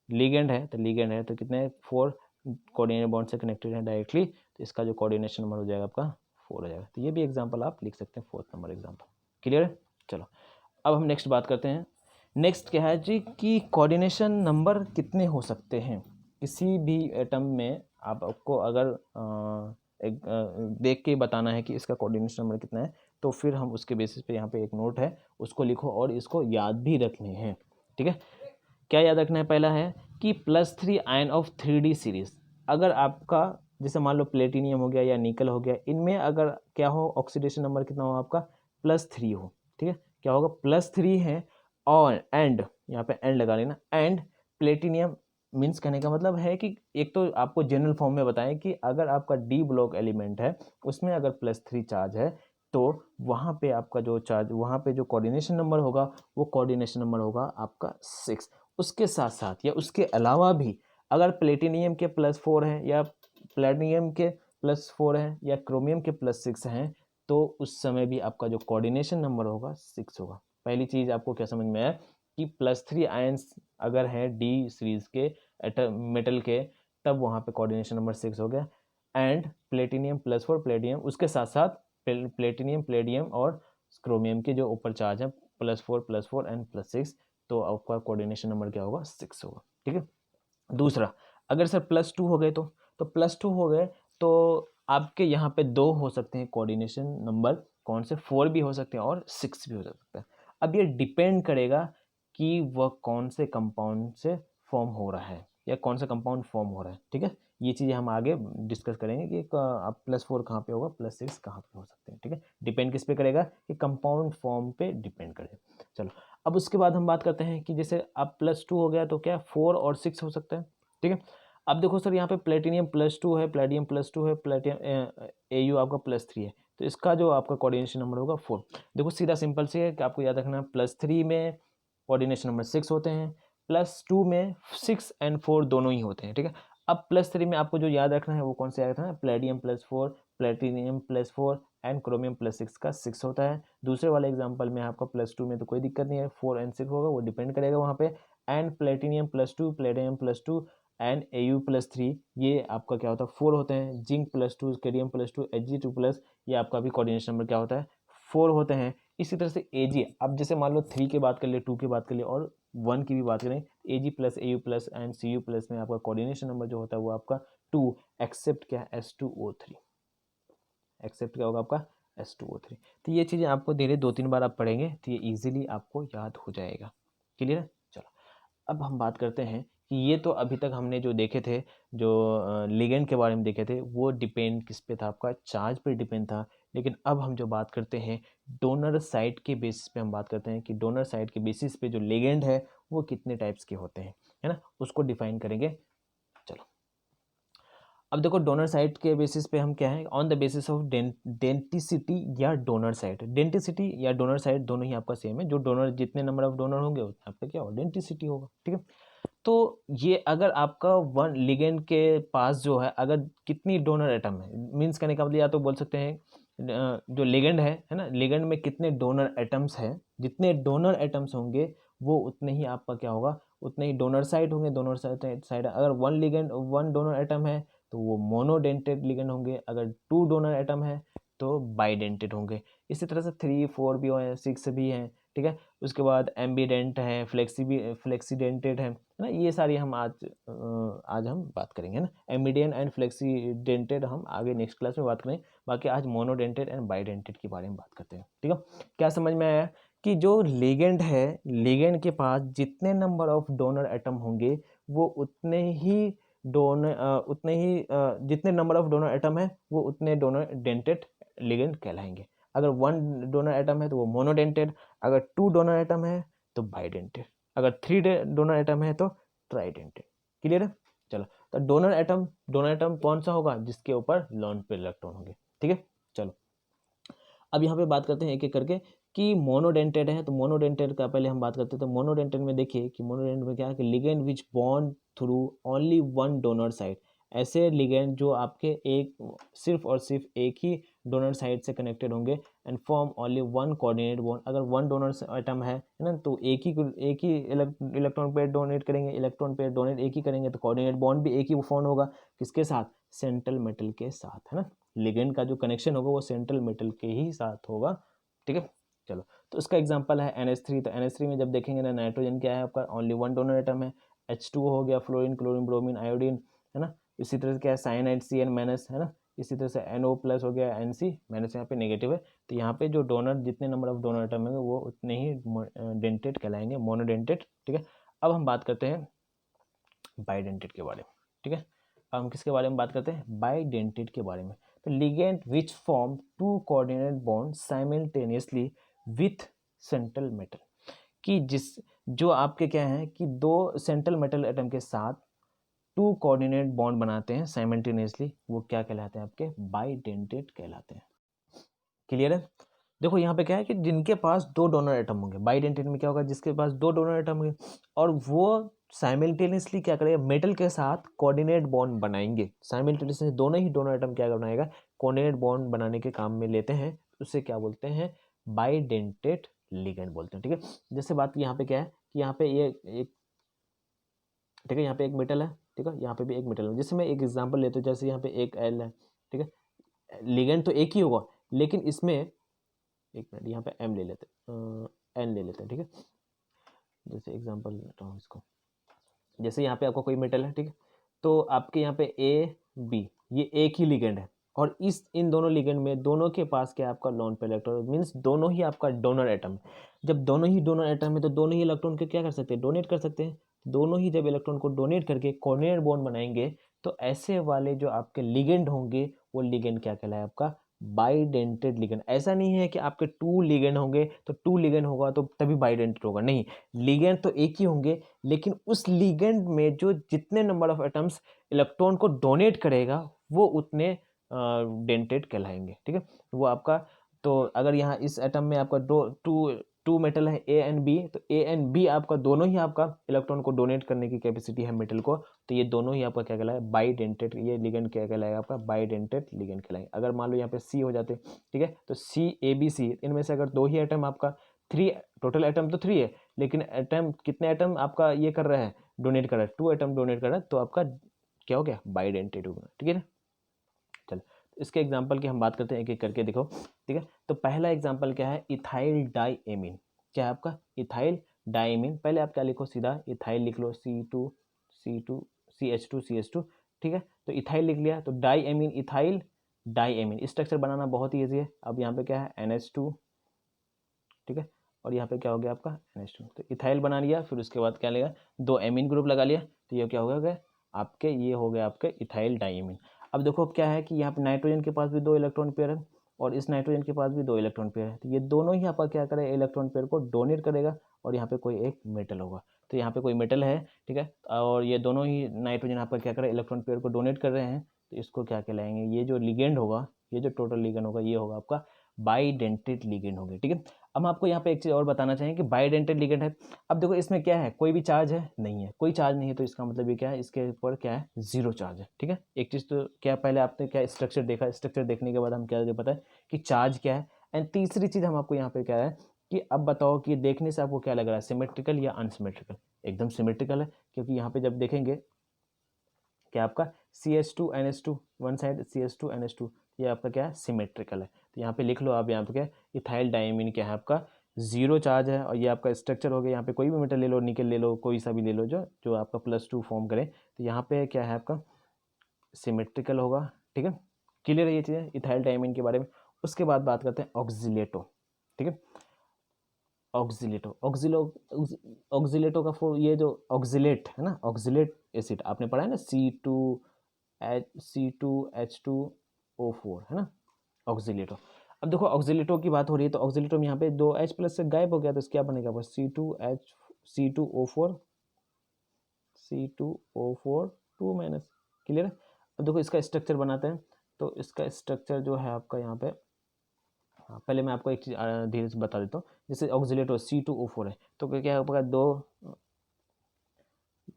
लिगेंड है, तो लिगेंड है, तो कितने 4 कोऑर्डिनेट बॉन्ड से कनेक्टेड है डायरेक्टली, तो इसका जो कोऑर्डिनेशन नंबर हो जाएगा आपका 4 हो जाएगा। तो ये भी एग्जांपल आप लिख सकते हैं, 4th नंबर एग्जांपल। क्लियर है। चलो, अब हम नेक्स्ट बात करते हैं। नेक्स्ट क्या है जी कि कोऑर्डिनेशन नंबर कितने हो सकते हैं किसी भी एटम में। आपको अगर देख के बताना है कि इसका कोऑर्डिनेशन नंबर कितना है, तो फिर हम उसके बेसिस पे यहाँ पे एक नोट है उसको लिखो और इसको याद भी रखने हैं, ठीक है। क्या याद रखना है, पहला है कि +3 आयन ऑफ 3D सीरीज। अगर आपका जैसे मान लो प्लेटिनियम हो गया या निकल हो गया, इनमें अगर क्या हो ऑक्सीडेशन नंबर कितना हो आपका +3 हो, ठीक है, क्या होगा +3 है, और एंड यहाँ पे एंड लगा लेना, एंड प्लेटिनियम मीन्स कहने का मतलब है कि एक तो आपको जनरल फॉर्म में बताएं कि अगर आपका डी ब्लॉक एलिमेंट है उसमें अगर +3 चार्ज है, तो वहाँ पे आपका जो चार्ज वहाँ पे जो कोऑर्डिनेशन नंबर होगा वो कोऑर्डिनेशन नंबर होगा आपका 6। उसके साथ साथ या उसके अलावा भी अगर प्लेटिनियम के +4 है या प्लेटिनियम के +4 है या क्रोमियम के +6 हैं, तो उस समय भी आपका जो कोऑर्डिनेशन नंबर होगा 6 होगा। पहली चीज़ आपको क्या समझ में आया कि +3 आयंस अगर है डी सीरीज के मेटल के, तब वहाँ पे कोऑर्डिनेशन नंबर 6 हो गया। एंड प्लेटिनियम +4 प्लेटिनियम, उसके साथ साथ प्लेटिनियम प्लेडियम और क्रोमियम के जो ऊपर चार्ज है +4 एंड +6, तो आपका कोऑर्डिनेशन नंबर क्या होगा 6 होगा, ठीक है। दूसरा, अगर सर +2 हो गए तो +2 हो गए तो आपके यहाँ पे 2 हो सकते हैं कोऑर्डिनेशन नंबर, कौन से 4 भी हो सकते हैं और 6 भी हो सकता है। अब ये डिपेंड करेगा कि वह कौन से कंपाउंड से फॉर्म हो रहा है या कौन सा कंपाउंड फॉर्म हो रहा है, ठीक है। ये चीज़ें हम आगे डिस्कस करेंगे कि आप +4 कहाँ पे होगा, +6 कहाँ पे हो सकते हैं, ठीक है। डिपेंड किस पे करेगा कि कंपाउंड फॉर्म पे डिपेंड करेगा। चलो, अब उसके बाद हम बात करते हैं कि जैसे अब +2 हो गया तो क्या 4 और 6 हो सकता है, ठीक है। अब देखो सर यहाँ पे प्लेटिनियम +2 है, प्लेडियम +2 है, प्लेटियम Au आपका +3 है, तो इसका जो आपका कोऑर्डिनेशन नंबर होगा 4। देखो सीधा सिंपल से है कि आपको याद रखना है +3 में कोऑर्डिनेशन नंबर 6 होते हैं, +2 में 6 एंड 4 दोनों ही होते हैं, ठीक है। अब +3 में आपको जो याद रखना है वो कौन सा याद रखना है, प्लेडियम +4 प्लेटिनियम +4 एंड क्रोमियम +6 का 6 होता है। दूसरे वाले एग्जांपल में आपका +2 में तो कोई दिक्कत नहीं है, 4 एंड 6 होगा, वो डिपेंड करेगा वहाँ पे। And platinum +2 platinum +2 and Au +3 ये आपका क्या होता है 4 होते हैं। जिंक +2 केडियम +2 Hg2+, ये आपका भी कोऑर्डिनेशन नंबर क्या होता है 4 होते हैं। इसी तरह से Ag, अब जैसे मान लो 3 की बात कर ले, 2 की बात कर ले और 1 की भी बात करें, Ag + Au+ एंड Cu+ में आपका कोऑर्डिनेशन नंबर जो होता है वो आपका 2 एक्सेप्ट क्या S2O3, एक्सेप्ट क्या होगा आपका S2O3। तो ये चीज़ें आपको धीरे 2-3 बार आप पढ़ेंगे तो ये ईजिली आपको याद हो जाएगा। क्लियर है। चलो, अब हम बात करते हैं कि ये तो अभी तक हमने जो देखे थे, जो लिगेंड के बारे में देखे थे, वो डिपेंड किस पे था, आपका चार्ज पे डिपेंड था। लेकिन अब हम जो बात करते हैं डोनर साइड के बेसिस पे, हम बात करते हैं कि डोनर साइड के बेसिस पे जो लिगेंड है वो कितने टाइप्स के होते हैं, है ना, उसको डिफाइन करेंगे। चलो अब देखो डोनर साइड के बेसिस पे हम क्या है, on the basis of denticity या डोनर साइड। डेंटिसिटी या डोनर साइड दोनों ही आपका सेम है, जो डोनर जितने नंबर ऑफ डोनर होंगे उतना आपका क्या होगा, डेंटिसिटी होगा, ठीक है। तो ये अगर आपका वन लिगेंड के पास जो है अगर कितनी डोनर एटम है, मीन्स कहने का मतलब या तो बोल सकते हैं जो लिगेंड है ना, लिगेंड में कितने डोनर एटम्स हैं, जितने डोनर एटम्स होंगे वो उतने ही आपका क्या होगा, उतने ही डोनर साइड होंगे। डोनर साइड अगर one ligand one donor atom है तो वो मोनोडेंटेड लिगेंड होंगे, अगर टू डोनर एटम है तो बाइडेंटेड होंगे। इसी तरह से 3 4 भी है, 6 भी हैं, ठीक है। उसके बाद एम्बीडेंट है, फ्लेक्सीडेंटेड है ना, ये सारी हम आज हम बात करेंगे ना। एम्बीडेंट एंड फ्लेक्सीडेंटेड हम आगे नेक्स्ट क्लास में बात करेंगे। बाकी आज मोनोडेंटेड एंड बाइडेंटेड के बारे में बात करते हैं, ठीक है। क्या समझ में आया कि जो लिगेंड है, लिगेंड के पास जितने नंबर ऑफ डोनर एटम होंगे वो उतने ही जितने नंबर ऑफ डोनर एटम है वो उतने डोनर डेंटेड लिगेंड कहलाएंगे। अगर वन डोनर एटम है तो वो मोनोडेंटेड, अगर टू डोनर एटम है तो बाइडेंटेड, अगर थ्री डोनर एटम है तो ट्राइडेंटेड। क्लियर है। चलो तो डोनर एटम कौन सा होगा, जिसके ऊपर लोन पेयर इलेक्ट्रॉन होंगे, ठीक है। चलो अब यहाँ पे बात करते हैं एक एक करके कि मोनोडेंटेड है, तो मोनोडेंटेड का पहले हम बात करते हैं। तो मोनोडेंटेड में देखिए कि मोनोडेंटेड में क्या है कि लिगेंड विच bond through only one donor side, ऐसे लिगेंड जो आपके सिर्फ और सिर्फ एक ही डोनर साइड से कनेक्टेड होंगे and form only one coordinate bond. अगर वन डोनर एटम है ना, तो एक ही इलेक्ट्रॉन पेयर डोनेट करेंगे, इलेक्ट्रॉन पेयर डोनेट एक ही करेंगे, तो कोऑर्डिनेट बॉन्ड भी एक ही फॉर्म होगा, किसके साथ, सेंट्रल मेटल के साथ, है ना। लिगेंड का जो कनेक्शन होगा वो सेंट्रल मेटल के ही साथ होगा, ठीक है। चलो तो इसका एग्जांपल है NH3। तो NH3 में जब देखेंगे ना, नाइट्रोजन क्या है आपका, ओनली वन डोनर एटम है। H2O हो गया, फ्लोरीन, क्लोरीन, ब्रोमीन, आयोडीन, है ना। इसी तरह से क्या है, साइनाइड CN-, है ना। इसी तरह से NO प्लस हो गया, NC माइनस, यहाँ पे नेगेटिव है। तो यहाँ पे जो डोनर जितने नंबर ऑफ डोनर एटम है वो उतने ही डेंटेड कहलाएंगे, मोनोडेंटेड, ठीक है। अब हम बात करते हैं बाइडेंटेड के बारे में, ठीक है। अब हम किसके बारे में बात करते हैं, बाइडेंटेड के बारे में। तो ligand which form two coordinate bond simultaneously with central metal, कि जो आपके क्या है कि दो सेंट्रल मेटल एटम के साथ टू कोऑर्डिनेट बॉन्ड बनाते हैं साइमल्टेनियसली, वो क्या कहलाते हैं, आपके बाइडेंटेड कहलाते हैं। क्लियर है। देखो यहाँ पे क्या है कि जिनके पास दो डोनर एटम होंगे, बाइडेंटेड में क्या होगा, जिसके पास दो डोनर एटम होंगे और वो साइमल्टेनियसली क्या करेगा, मेटल के साथ कोऑर्डिनेट बॉन्ड बनाएंगे। साइमल्टेनियसली दोनों ही डोनर एटम क्या बनाएगा, कोऑर्डिनेट बॉन्ड बनाने के काम में लेते हैं, उससे क्या बोलते हैं, बाइडेंटेड लिगेंड बोलते हैं, ठीक है। जैसे बात यहाँ पे क्या है कि यहाँ पे ये एक, ठीक है, यहाँ पे एक मेटल है, ठीक है, यहाँ पे भी एक मेटल है। जैसे मैं एक एग्जांपल लेता हूँ, जैसे यहाँ पे एक L है, ठीक है, लिगेंड तो एक ही होगा, लेकिन इसमें एक मिनट यहाँ पे M ले लेते हैं, N ले लेते हैं, ठीक है। जैसे एग्जांपल लेता हूँ इसको, जैसे यहाँ पे आपका कोई मेटल है, ठीक है, तो आपके यहाँ पे A B ये एक ही लिगेंड है, और इन दोनों लिगेंड में दोनों के पास क्या है, आपका लोन पेयर इलेक्ट्रॉन, मीन्स दोनों ही आपका डोनर एटम है। जब दोनों ही डोनर एटम है तो दोनों ही इलेक्ट्रॉन को क्या कर सकते हैं, डोनेट कर सकते हैं। दोनों ही जब इलेक्ट्रॉन को डोनेट करके कोऑर्डिनेट बॉन्ड बनाएंगे तो ऐसे वाले जो आपके लिगेंड होंगे वो लिगेंड क्या कहलाए, आपका बाइडेंटेड लिगेंड। ऐसा नहीं है कि आपके टू लिगेंड होंगे तो टू लिगेंड होगा तो तभी बाइडेंटेड होगा, नहीं, लिगेंड तो एक ही होंगे, लेकिन उस लिगेंड में जो जितने नंबर ऑफ एटम्स इलेक्ट्रॉन को डोनेट करेगा वो उतने डेंटेड कहलाएंगे, ठीक है। वो आपका, तो अगर यहाँ इस एटम में आपका टू मेटल है A and B, तो A and B आपका दोनों ही आपका इलेक्ट्रॉन को डोनेट करने की कैपेसिटी है मेटल को, तो ये दोनों ही आपका क्या कहलाए, बाइडेंटेड, ये लिगेंड क्या कहलाएगा, आपका बाइडेंटेड लिगेंड कहलाएगा। अगर मान लो यहाँ पे C हो जाते, ठीक है, तो CABC इनमें से अगर दो ही एटम आपका, थ्री टोटल एटम तो थ्री है, लेकिन एटम कितने एटम आपका ये कर रहा है, डोनेट कर रहा है, टू एटम डोनेट कर रहा है, तो आपका क्या हो गया, बाइडेंटेड होगा, ठीक है ना। चलो इसके एग्जाम्पल की हम बात करते हैं एक एक करके, देखो, ठीक है। तो पहला एग्जाम्पल क्या है, इथाइल डाइएमीन। क्या है आपका, इथाइल डाइएमीन। पहले आप क्या लिखो, सीधा इथाइल लिख लो, CH2CH2, ठीक है। तो इथाइल लिख लिया, तो डाइएमीन, इथाइल डाइएमीन स्ट्रक्चर बनाना बहुत ही ईजी है। अब यहाँ पे क्या है, NH2, ठीक है, और यहाँ पे क्या हो गया आपका NH2। तो इथाइल बना लिया, फिर उसके बाद क्या लेगा, दो एमीन ग्रुप लगा लिया, तो ये क्या हो गया आपके, ये हो गया आपके इथाइल डाइमीन। अब देखो अब क्या है कि यहाँ पे नाइट्रोजन के पास भी 2 इलेक्ट्रॉन पेयर है और इस नाइट्रोजन के पास भी 2 इलेक्ट्रॉन पेयर है, तो ये दोनों ही आपका क्या करेगा, इलेक्ट्रॉन पेयर को डोनेट करेगा और यहाँ पे कोई एक मेटल होगा। तो यहाँ पे कोई मेटल है, ठीक है, और ये दोनों ही नाइट्रोजन आपका क्या करेगा, इलेक्ट्रॉन पेयर को डोनेट कर रहे हैं, तो इसको क्या कहलाएंगे, ये जो लिगेंड होगा, ये जो टोटल लिगेंड होगा, ये होगा आपका बाइडेंटेट लिगेंड होगा, ठीक है। अब हम आपको यहाँ पे एक चीज़ और बताना चाहेंगे कि बाइडेंटेट लिगेंड है। अब देखो इसमें क्या है, कोई भी चार्ज है नहीं है, कोई चार्ज नहीं है, तो इसका मतलब ये क्या है, इसके ऊपर क्या है, जीरो चार्ज है, ठीक है। एक चीज़ तो क्या, पहले आपने क्या स्ट्रक्चर देखा, स्ट्रक्चर देखने के बाद हम क्या पता है कि चार्ज क्या है। एंड तीसरी चीज़ हम आपको यहाँ पे क्या है कि अब बताओ कि देखने से आपको क्या लग रहा है, सिमेट्रिकल या अनसिमेट्रिकल। एकदम सिमेट्रिकल है, क्योंकि यहाँ पे जब देखेंगे क्या आपका CH2NH2 वन साइड CH2NH2, ये आपका क्या है, सिमेट्रिकल है। तो यहाँ पे लिख लो आप, यहाँ पे क्या इथाइल डाइमीन क्या है आपका, जीरो चार्ज है, और ये आपका स्ट्रक्चर हो गया। यहाँ पे कोई भी मेटल ले लो, निकल ले लो, कोई सा भी ले लो जो जो आपका +2 फॉर्म करे, तो यहाँ पे क्या है आपका सिमेट्रिकल होगा, ठीक है। क्लियर है ये चीज़ें इथाइल डाइमीन के बारे में। उसके बाद बात करते हैं ऑक्सीलेटो, ठीक है। ऑक्सीलेटो ऑक्सीलेटो का ये जो ऑक्सीलेट है ना, ऑक्सीलेट एसिड आपने पढ़ा है ना, C2H2O4 है ना, ऑक्सीलेटो। अब देखो ऑक्सीलेटो की बात हो रही है, तो ऑक्सीलेटो में यहाँ पे 2H+ से गायब हो गया, तो क्या बनेगा C2O4 2 क्लियर है। अब देखो इसका स्ट्रक्चर बनाते हैं, तो इसका स्ट्रक्चर जो है आपका यहाँ पे, हाँ पहले मैं आपको एक चीज़ धीरे से बता देता हूँ। जैसे ऑक्सीलेटो C2O4 है, तो क्या होगा,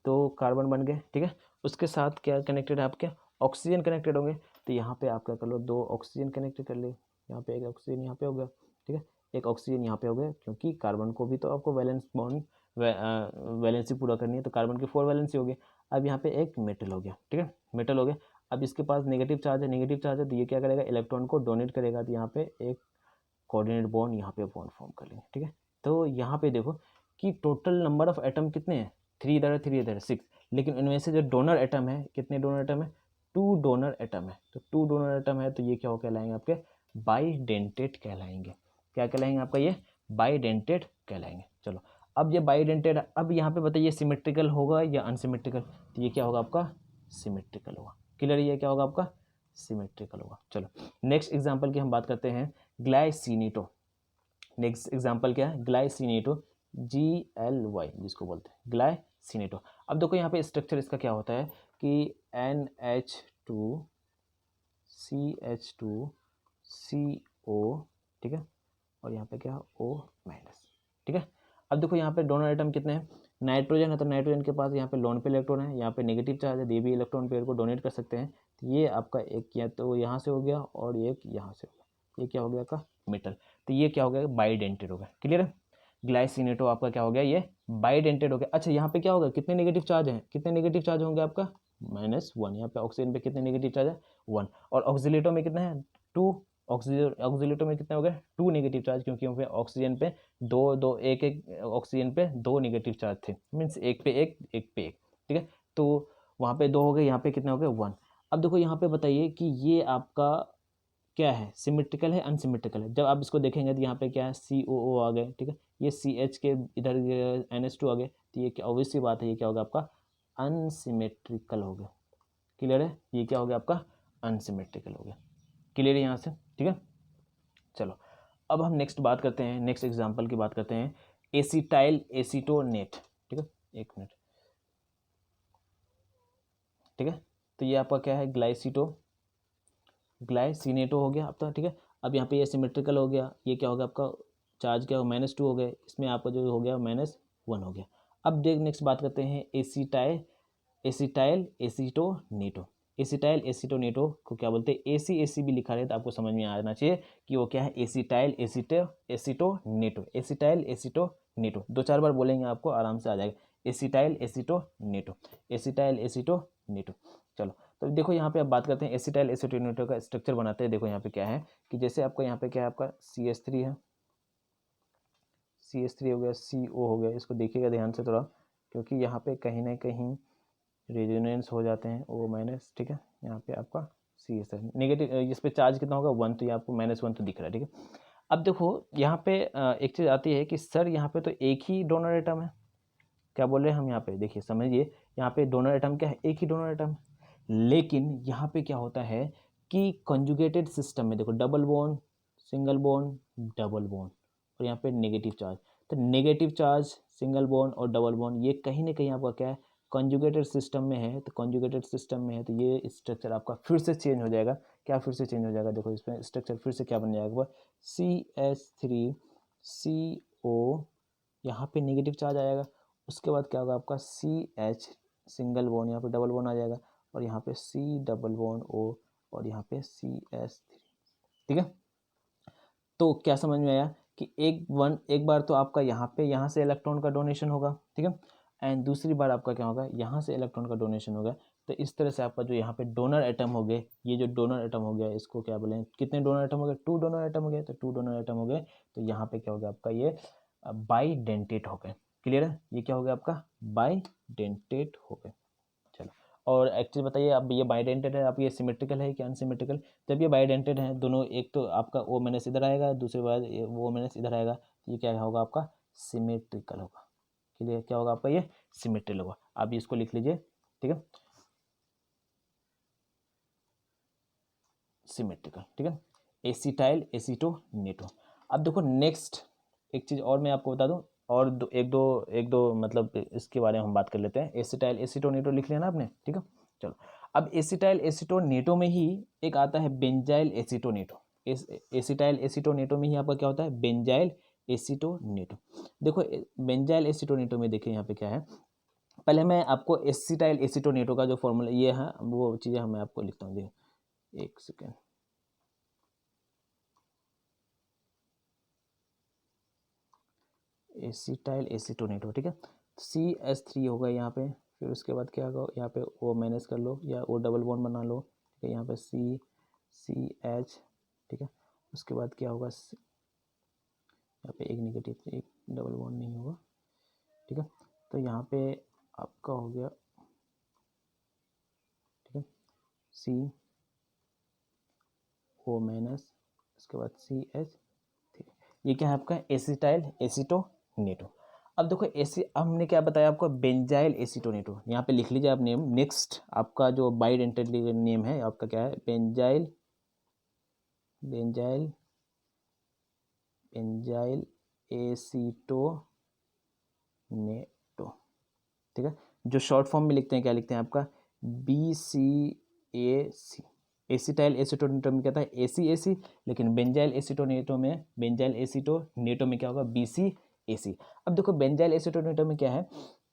दो कार्बन बन गए, ठीक है। उसके साथ क्या कनेक्टेड है आपके, ऑक्सीजन कनेक्टेड होंगे, तो यहाँ पे आप क्या कर लो, 2 ऑक्सीजन कनेक्टेड कर ले, यहाँ पे एक ऑक्सीजन यहाँ पे हो गया, ठीक है, एक ऑक्सीजन यहाँ पे हो गया, क्योंकि कार्बन को भी तो आपको वैलेंस बॉन्ड वैलेंसी पूरा करनी है, तो कार्बन की 4 वैलेंसी हो गई। अब यहाँ पे एक मेटल हो गया, ठीक है, मेटल हो गया। अब इसके पास नेगेटिव चार्ज है, तो ये क्या करेगा, इलेक्ट्रॉन को डोनेट करेगा, तो यहाँ पे एक कोऑर्डिनेट बॉन्ड यहाँ पे बॉन्ड फॉर्म कर लेंगे, ठीक है। तो यहाँ पे देखो कि टोटल नंबर ऑफ एटम कितने हैं, 3 इधर है 3 इधर है 6, लेकिन इनमें से जो डोनर एटम है, कितने डोनर एटम है, 2 डोनर एटम है। तो 2 डोनर एटम है, तो ये क्या हो कहलाएंगे आपके, बाइडेंटेट कहलाएंगे। क्या कहलाएंगे आपका, ये बाइडेंटेट कहलाएंगे। चलो अब ये बाइडेंटेट, अब यहाँ पे बताइए सिमेट्रिकल होगा या अनसिमेट्रिकल, तो ये क्या होगा आपका, सिमेट्रिकल होगा। क्लियर, ये क्या होगा आपका, सिमेट्रिकल होगा। चलो नेक्स्ट एग्जाम्पल की हम बात करते हैं, ग्लाइसिनेटो। नेक्स्ट एग्जाम्पल क्या है, ग्लाइसिनेटो, GLY जिसको बोलते हैं ग्लाइसिनेटो। अब देखो यहाँ पे स्ट्रक्चर इसका क्या होता है कि NH2CH2CO, ठीक है, और यहाँ पे क्या O-, ठीक है। अब देखो यहाँ पे डोनर आइटम कितने हैं, नाइट्रोजन है, तो नाइट्रोजन के पास यहाँ पे लोन पे इलेक्ट्रॉन है, यहाँ पे नेगेटिव चार्ज है, ये भी इलेक्ट्रॉन पेयर को डोनेट कर सकते हैं। तो ये आपका एक या तो यहाँ से हो गया और एक यहाँ से हो गया, ये क्या हो गया आपका मेटल, तो ये क्या हो गया, बाइडेंटेड हो गया। क्लियर है, ग्लाइसिनेटो आपका क्या हो गया, ये बाइडेंटेड हो गया। अच्छा यहाँ पे क्या होगा, कितने नेगेटिव चार्ज हैं, कितने नेगेटिव चार्ज होंगे आपका, -1। यहाँ पे ऑक्सीजन पे कितने नेगेटिव चार्ज है, 1, और ऑक्सीलेटो में कितने हैं, 2। ऑक्सीलेटो में कितने हो गए, 2 नेगेटिव चार्ज, क्योंकि वहाँ पे ऑक्सीजन पे एक ऑक्सीजन पे 2 नेगेटिव चार्ज थे, मीन्स एक पे एक पे एक, ठीक है। तो वहाँ पे 2 हो गए, यहाँ पे कितने हो गए, 1। अब देखो यहाँ पे बताइए कि ये आपका क्या है, सिमेट्रिकल है अनसिमेट्रिकल है। जब आप इसको देखेंगे तो यहाँ पे क्या है, COO आ गए, ठीक है, ये CH के इधर NH2 आ गए, तो ये क्या ऑब्वियस सी बात है, ये क्या होगा आपका अनसिमेट्रिकल हो गया। क्लियर है, ये क्या हो गया आपका अनसिमेट्रिकल हो गया। क्लियर है यहाँ से, ठीक है। चलो अब हम नेक्स्ट बात करते हैं, नेक्स्ट एग्जाम्पल की बात करते हैं, एसिटाइल एसीटोनेट, ठीक है, एक मिनट, ठीक है। तो ये आपका क्या है, ग्लाइसिनेटो हो गया आपका, ठीक है। अब यहाँ पे ये सिमेट्रिकल हो गया, ये क्या हो गया आपका, चार्ज क्या हो, -2 हो गए, इसमें आपका जो हो गया -1 हो गया। अब देख नेक्स्ट बात करते हैं एसिटाइल एसीटोनेटो। एसिटाइल एसीटोनेटो को क्या बोलते हैं, AC भी लिखा रहे तो आपको समझ में आना चाहिए कि वो क्या है, एसिटाइल एसीटोनेटो, एसिटाइल एसीटोनेटो। 2-4 बार बोलेंगे आपको आराम से आ जाएगा, एसिटाइल एसीटोनेटो, एसिटाइल एसीटोनेटो। चलो तो देखो यहाँ पे आप बात करते हैं एसिटाइल एसीटोनेटो का स्ट्रक्चर बनाते हैं। देखो यहाँ पे क्या है कि जैसे आपका यहाँ पे क्या है, आपका CH3 है, CH3 हो गया, CO हो गया, इसको देखिएगा ध्यान से थोड़ा, क्योंकि यहाँ पे कहीं ना कहीं रेजोनेंस हो जाते हैं O-, ठीक है। यहाँ पे आपका CH है नेगेटिव, इस पे चार्ज कितना होगा 1, तो ये आपको -1 तो दिख रहा है, ठीक है। अब देखो यहाँ पे एक चीज़ आती है कि सर यहाँ पे तो एक ही डोनर एटम है, क्या बोल रहे हैं हम यहाँ पे, देखिए समझिए, यहाँ पे डोनर एटम क्या है, एक ही डोनर एटम। लेकिन यहाँ पे क्या होता है कि कॉन्जुगेटेड सिस्टम में देखो double bond, single bond, double bond, और यहाँ पे नेगेटिव चार्ज। तो नेगेटिव चार्ज, सिंगल बॉन्ड और डबल बॉन्ड ये कहीं ना कहीं आपका क्या है, कॉन्जुगेटेड सिस्टम में है। तो कॉन्जुगेटेड सिस्टम में है तो ये स्ट्रक्चर आपका फिर से चेंज हो जाएगा। क्या फिर से चेंज हो जाएगा, देखो इसमें स्ट्रक्चर फिर से क्या बन जाएगा, CH3CO, यहाँ पे नेगेटिव चार्ज आएगा। उसके बाद क्या होगा आपका CH सिंगल बॉन्ड, यहाँ पे डबल बॉन्ड आ जाएगा, और यहाँ पे C डबल बॉन्ड O, और यहाँ पे CH3। ठीक है, तो क्या समझ में आया कि एक बार तो आपका यहाँ से इलेक्ट्रॉन का डोनेशन होगा, ठीक है, एंड दूसरी बार आपका क्या होगा, यहाँ से इलेक्ट्रॉन का डोनेशन होगा। तो इस तरह से आपका जो यहाँ पे डोनर एटम हो गए, ये जो डोनर एटम हो गया इसको क्या बोलें, कितने डोनर एटम हो गए, 2 डोनर एटम हो गए। तो 2 डोनर एटम हो गए, तो यहाँ पे क्या हो गया आपका, ये बाइडेंटेट हो गए। क्लियर है, ये क्या हो गया आपका, बाइडेंटेट हो गए। चलो, और एक्चुअली बताइए अब ये बाइडेंटेड है, आप ये सिमेट्रिकल है कि अनसिमेट्रिकल। जब ये बाइडेंटेड है दोनों, एक तो आपका ओ माइनस इधर आएगा, दूसरी बार वो माइनस इधर आएगा, तो ये क्या होगा आपका, सिमेट्रिकल होगा। क्लियर, क्या होगा आपका, ये सिमेट्रिकल होगा। आप इसको लिख लीजिए, ठीक है, सिमेट्रिकल। ठीक है, एसिटाइल एसीटोनेटो। अब देखो नेक्स्ट एक चीज़ और मैं आपको बता दूं, और एक दो मतलब इसके बारे में हम बात कर लेते हैं। एसिटाइल एसीटोनेटो लिख लिया ना आपने, ठीक है। चलो, अब एसिटाइल एसीटोनेटो में ही एक आता है बेंजाइल एसीटोनेटो। एसिटाइल एसीटोनेटो में ही आपका क्या होता है, बेंजाइल एसीटोनेटो। देखो बेंजाइल एसीटोनेटो में देखिए यहाँ पे क्या है, पहले मैं आपको एसिटाइल एसीटोनेटो का जो फॉर्मूला ये है वो चीज़ें मैं आपको लिखता हूँ, देखिए एक सेकेंड। एसिटाइल एसीटोनेटो, ठीक है, CH3 होगा यहाँ पे, फिर उसके बाद क्या होगा, यहाँ पे O माइनस कर लो या O डबल बॉन्ड बना लो, ठीक है, यहाँ पे CH, ठीक है, उसके बाद क्या होगा, यहाँ पे एक नेगेटिव, एक डबल बॉन्ड नहीं होगा, ठीक है, तो यहाँ पे आपका हो गया, ठीक है, CO माइनस, उसके बाद CH, ये क्या है आपका एसिटाइल एसीटोनेटो। अब देखो हमने क्या बताया आपको, बेंजाइल एसीटोनेटो, यहाँ पे लिख लीजिए आप नेम। नेक्स्ट आपका जो बाइडेंटेड नेम है आपका क्या है, बेंजाइल बेंजाइल बेंजाइल एसीटोनेटो, ठीक है। जो शॉर्ट फॉर्म में लिखते हैं, क्या लिखते हैं आपका, BCAC। एसिटाइल एसीटोनेटो में क्या था, ACAC, लेकिन बेंजाइल एसीटोनेटो में, बेंजाइल एसीटोनेटो में क्या होगा, BCAC। अब देखो बेंजाइल एसीटोनेटो में क्या है,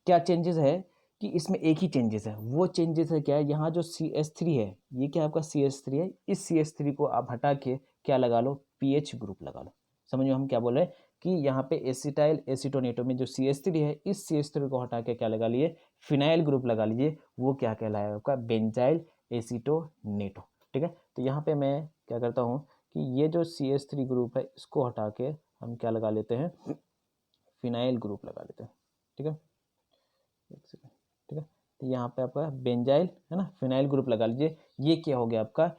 क्या चेंजेस है कि इसमें एक ही चेंजेस है। वो चेंजेस है क्या, यहाँ जो CH3 है, ये क्या आपका CH3 है, इस CH3 को आप हटा के क्या लगा लो, PH ग्रुप लगा लो। समझ में हम क्या बोल रहे हैं कि यहाँ पे एसिटाइल एसीटोनेटो में जो CH3 है, इस CH3 को हटा के क्या लगा लिए, फिनाइल ग्रुप लगा लीजिए। वो क्या कहलाएगा आपका, बेंजाइल एसीटोनेटो। ठीक है, तो यहाँ पे मैं क्या करता हूँ कि ये जो CH3 ग्रुप है इसको हटा के हम क्या लगा लेते हैं, फिनाइल ग्रुप लगा लेते हैं। ठीक है, एक सेकेंड, ठीक है, तो यहाँ पे आपका बेंजाइल है ना, फिनाइल ग्रुप लगा लीजिए। ये क्या हो गया आपका,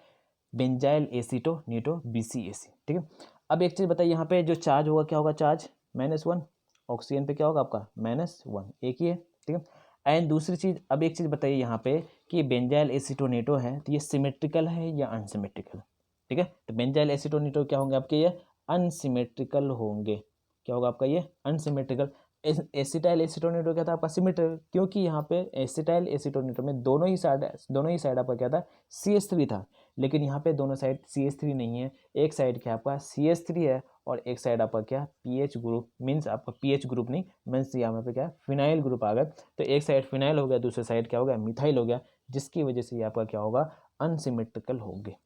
बेंजाइल एसीटोनेटो, BCAC। ठीक है, अब एक चीज़ बताइए, यहाँ पे जो चार्ज होगा क्या होगा, चार्ज -1, ऑक्सीजन पे क्या होगा आपका -1, एक ही है। ठीक है, एंड दूसरी चीज़, अब एक चीज़ बताइए यहाँ पे कि बेंजाइल एसीटोनेटो है तो ये सिमेट्रिकल है या अनसिमेट्रिकल। ठीक है, तो बेंजाइल एसीटोनेटो क्या होंगे आपके, ये अनसिमेट्रिकल होंगे। क्या होगा आपका, ये अनसिमेट्रिकल। एसिटाइल एसीटोनेटो क्या था आपका, सिमेट्रिकल, क्योंकि यहाँ पे एसिटाइल एसीटोनेटो में दोनों ही साइड आपका क्या था, CH3 था। लेकिन यहाँ पे दोनों साइड CH3 नहीं है, एक साइड क्या आपका CH3 है, और एक साइड आपका क्या, PH ग्रुप, मीन्स आपका PH ग्रुप नहीं, मीन्स यहाँ पे क्या फिनाइल ग्रुप आ गया। तो एक साइड फिनाइल हो गया, दूसरे साइड क्या हो गया, मिथाइल हो गया, जिसकी वजह से ये आपका क्या होगा, अनसिमेट्रिकल होंगे।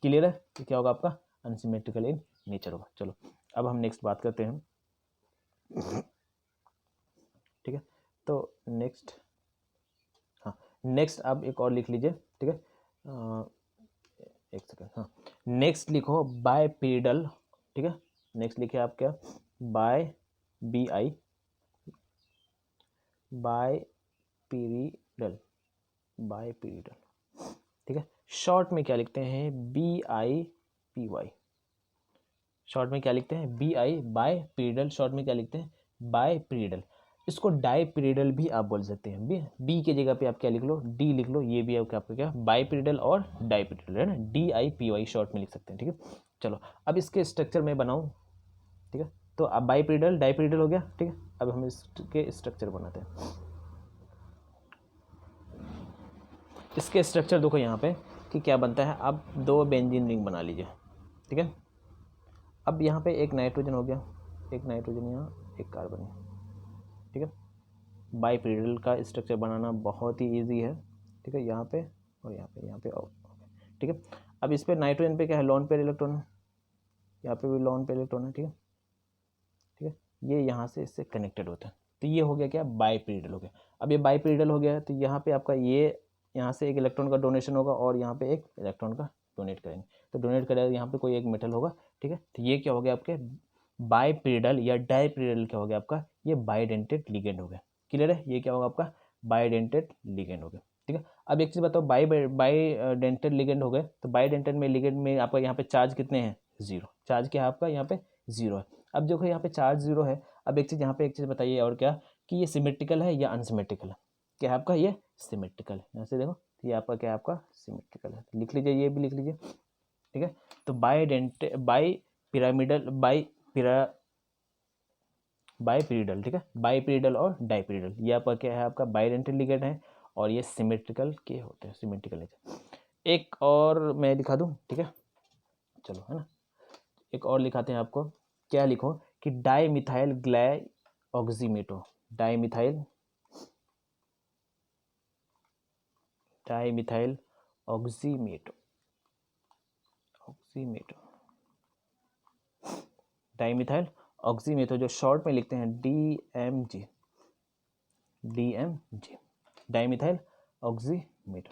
क्लियर है, तो क्या होगा आपका, अनसिमेट्रिकल इन नेचर होगा। चलो, अब हम नेक्स्ट बात करते हैं। ठीक है, तो नेक्स्ट, हाँ नेक्स्ट आप एक और लिख लीजिए। ठीक है, एक सेकेंड, हाँ नेक्स्ट लिखो बायपीरिडल। ठीक है, नेक्स्ट लिखे आप क्या, BI बायपीरिडल, बायपीरिडल। ठीक है, शॉर्ट में क्या लिखते हैं, BIPY। शॉर्ट में क्या लिखते हैं, BI बायपीरिडल, शॉर्ट में क्या लिखते हैं, बायपीरिडल। इसको डाईपिरिडल भी आप बोल सकते हैं। बी के जगह पे आप क्या लिख लो, डी लिख लो, ये भी आपका क्या बाईपिरिडल और डाईपिरिडल है ना, DIPY शॉर्ट में लिख सकते हैं, ठीक है। चलो अब इसके स्ट्रक्चर में बनाऊँ, ठीक है। तो अब बाईपिरिडल डाईपिरिडल हो गया, ठीक है। अब हम इसके स्ट्रक्चर बनाते हैं। इसके स्ट्रक्चर देखो यहाँ पे कि क्या बनता है। अब 2 बेंजीन रिंग बना लीजिए, ठीक है। अब यहाँ पे एक नाइट्रोजन हो गया, एक नाइट्रोजन यहाँ, एक कार्बन यहाँ, ठीक है। बाईपिरिडल का स्ट्रक्चर बनाना बहुत ही इजी है, ठीक है। यहाँ पे और यहाँ पे और, ठीक है। अब इस पे नाइट्रोजन पे क्या है, लॉन पेयर इलेक्ट्रॉन है, यहाँ पे भी लॉन पेयर इलेक्ट्रॉन है, ठीक है, ठीक है। ये यहाँ से इससे कनेक्टेड होता है, तो ये हो गया क्या, बाईपिरिडल हो गया। अब ये बाईपिरिडल हो गया तो यहाँ पे आपका ये यहाँ से एक इलेक्ट्रॉन का डोनेशन होगा और यहाँ पे एक इलेक्ट्रॉन का डोनेट करेंगे, तो डोनेट करेगा यहाँ पे कोई एक मेटल होगा, ठीक है। तो ये क्या हो गया आपके बाईपिरिडल या डाईपिरिडल, क्या हो गया आपका, ये बाइडेंटेड लिगेंड हो गया। क्लियर है, ये क्या होगा आपका बाइडेंटेड लिगेंड हो गया, ठीक है। अब एक चीज़ बताओ, बाइडेंटेड लिगेंड हो गए, तो बाइडेंटेड में लिगेंड में आपका यहाँ पे चार्ज कितने हैं, 0 चार्ज क्या है आपका यहाँ पे 0 है। अब देखो यहाँ पे चार्ज 0 है। अब एक चीज़ यहाँ पे एक चीज़ बताइए और क्या, कि ये सिमेट्रिकल है या अनसिमेट्रिकल है, क्या है आपका, ये सिमेट्रिकल है। यहाँ से देखो ये आपका क्या है, आपका सिमेट्रिकल है, लिख लीजिए, ये भी लिख लीजिए, ठीक है। तो बाईपिरिडल, ठीक है, बाईपिरिडल और डाईपिरिडल, ये आपका क्या है, आपका बाइडेंटेड लिगेंड है और ये सिमेट्रिकल के होते हैं, सिमेट्रिकल है। एक और मैं दिखा दूं, ठीक है, चलो, है ना। एक और लिखाते हैं आपको, क्या लिखो कि डाईमिथाइल ग्लाइऑक्सीमेटो, डाईमिथाइल ऑक्सीमेटो, डाईमिथाइल ऑक्सीमेटो, जो शॉर्ट में लिखते हैं DMG, डाईमिथाइल ऑक्सीमेटो,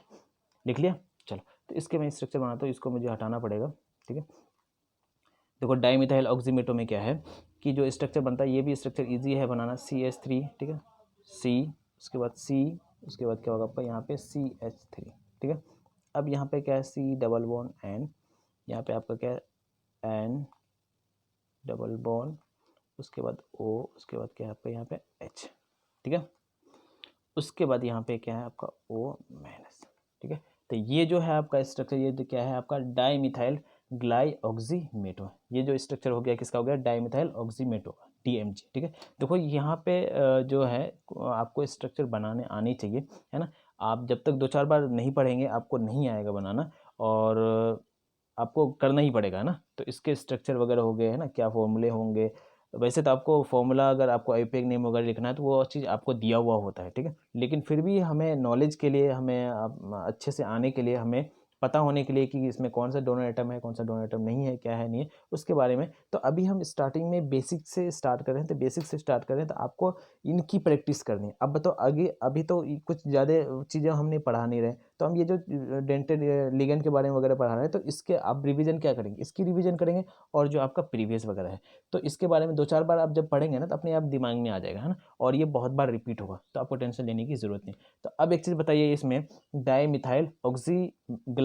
लिख लिया। चलो तो इसके मैं स्ट्रक्चर बनाता हूँ, इसको मुझे हटाना पड़ेगा, ठीक है। देखो डाईमिथाइल ऑक्सीमेटो में क्या है कि जो स्ट्रक्चर बनता है, ये भी स्ट्रक्चर इजी है बनाना, CH3, ठीक है, C, उसके बाद C, उसके बाद क्या होगा आपका यहाँ पे CH3, ठीक है। अब यहाँ पे क्या है, C डबल बॉन्ड N, यहाँ पे आपका क्या है N डबल बॉन्ड, उसके बाद O, उसके बाद क्या है आपका यहाँ पे H, ठीक है। उसके बाद यहाँ पे क्या है आपका O माइनस, ठीक है। तो ये जो है आपका स्ट्रक्चर, ये जो क्या है आपका डाईमिथाइल ग्लाइऑक्सीमेटो, ये जो स्ट्रक्चर हो गया किसका हो गया, डाईमिथाइल ऑक्सीमेटो, DMG, ठीक है। देखो यहाँ पे जो है आपको स्ट्रक्चर बनाने आनी चाहिए, है ना। आप जब तक 2-4 बार नहीं पढ़ेंगे आपको नहीं आएगा बनाना, और आपको करना ही पड़ेगा, है ना। तो इसके स्ट्रक्चर वगैरह हो गए, है ना, क्या फॉर्मूले होंगे। वैसे तो आपको फॉर्मूला, अगर आपको आईयूपैक नेम वगैरह लिखना है तो वो चीज़ आपको दिया हुआ होता है, ठीक है। लेकिन फिर भी हमें नॉलेज के लिए, हमें अच्छे से आने के लिए, हमें पता होने के लिए कि इसमें कौन सा डोनर एटम है, कौन सा डोनर एटम नहीं है, क्या है नहीं है, उसके बारे में। तो अभी हम स्टार्टिंग में बेसिक से स्टार्ट कर रहे हैं, तो बेसिक से स्टार्ट कर रहे हैं, तो आपको इनकी प्रैक्टिस करनी है। अब बताओ आगे, अभी तो कुछ ज़्यादा चीज़ें हमने पढ़ा नहीं रहे, तो हम ये जो डेंटेड लिगेंड के बारे में वगैरह पढ़ा रहे हैं, तो इसके आप रिवीजन क्या करेंगे, इसकी रिवीजन करेंगे, और जो आपका प्रीवियस वगैरह है, तो इसके बारे में 2-4 बार आप जब पढ़ेंगे ना, तो अपने आप दिमाग में आ जाएगा, है ना। और ये बहुत बार रिपीट होगा, तो आपको टेंशन लेने की ज़रूरत नहीं। तो अब एक चीज़ बताइए, इसमें डाईमिथाइल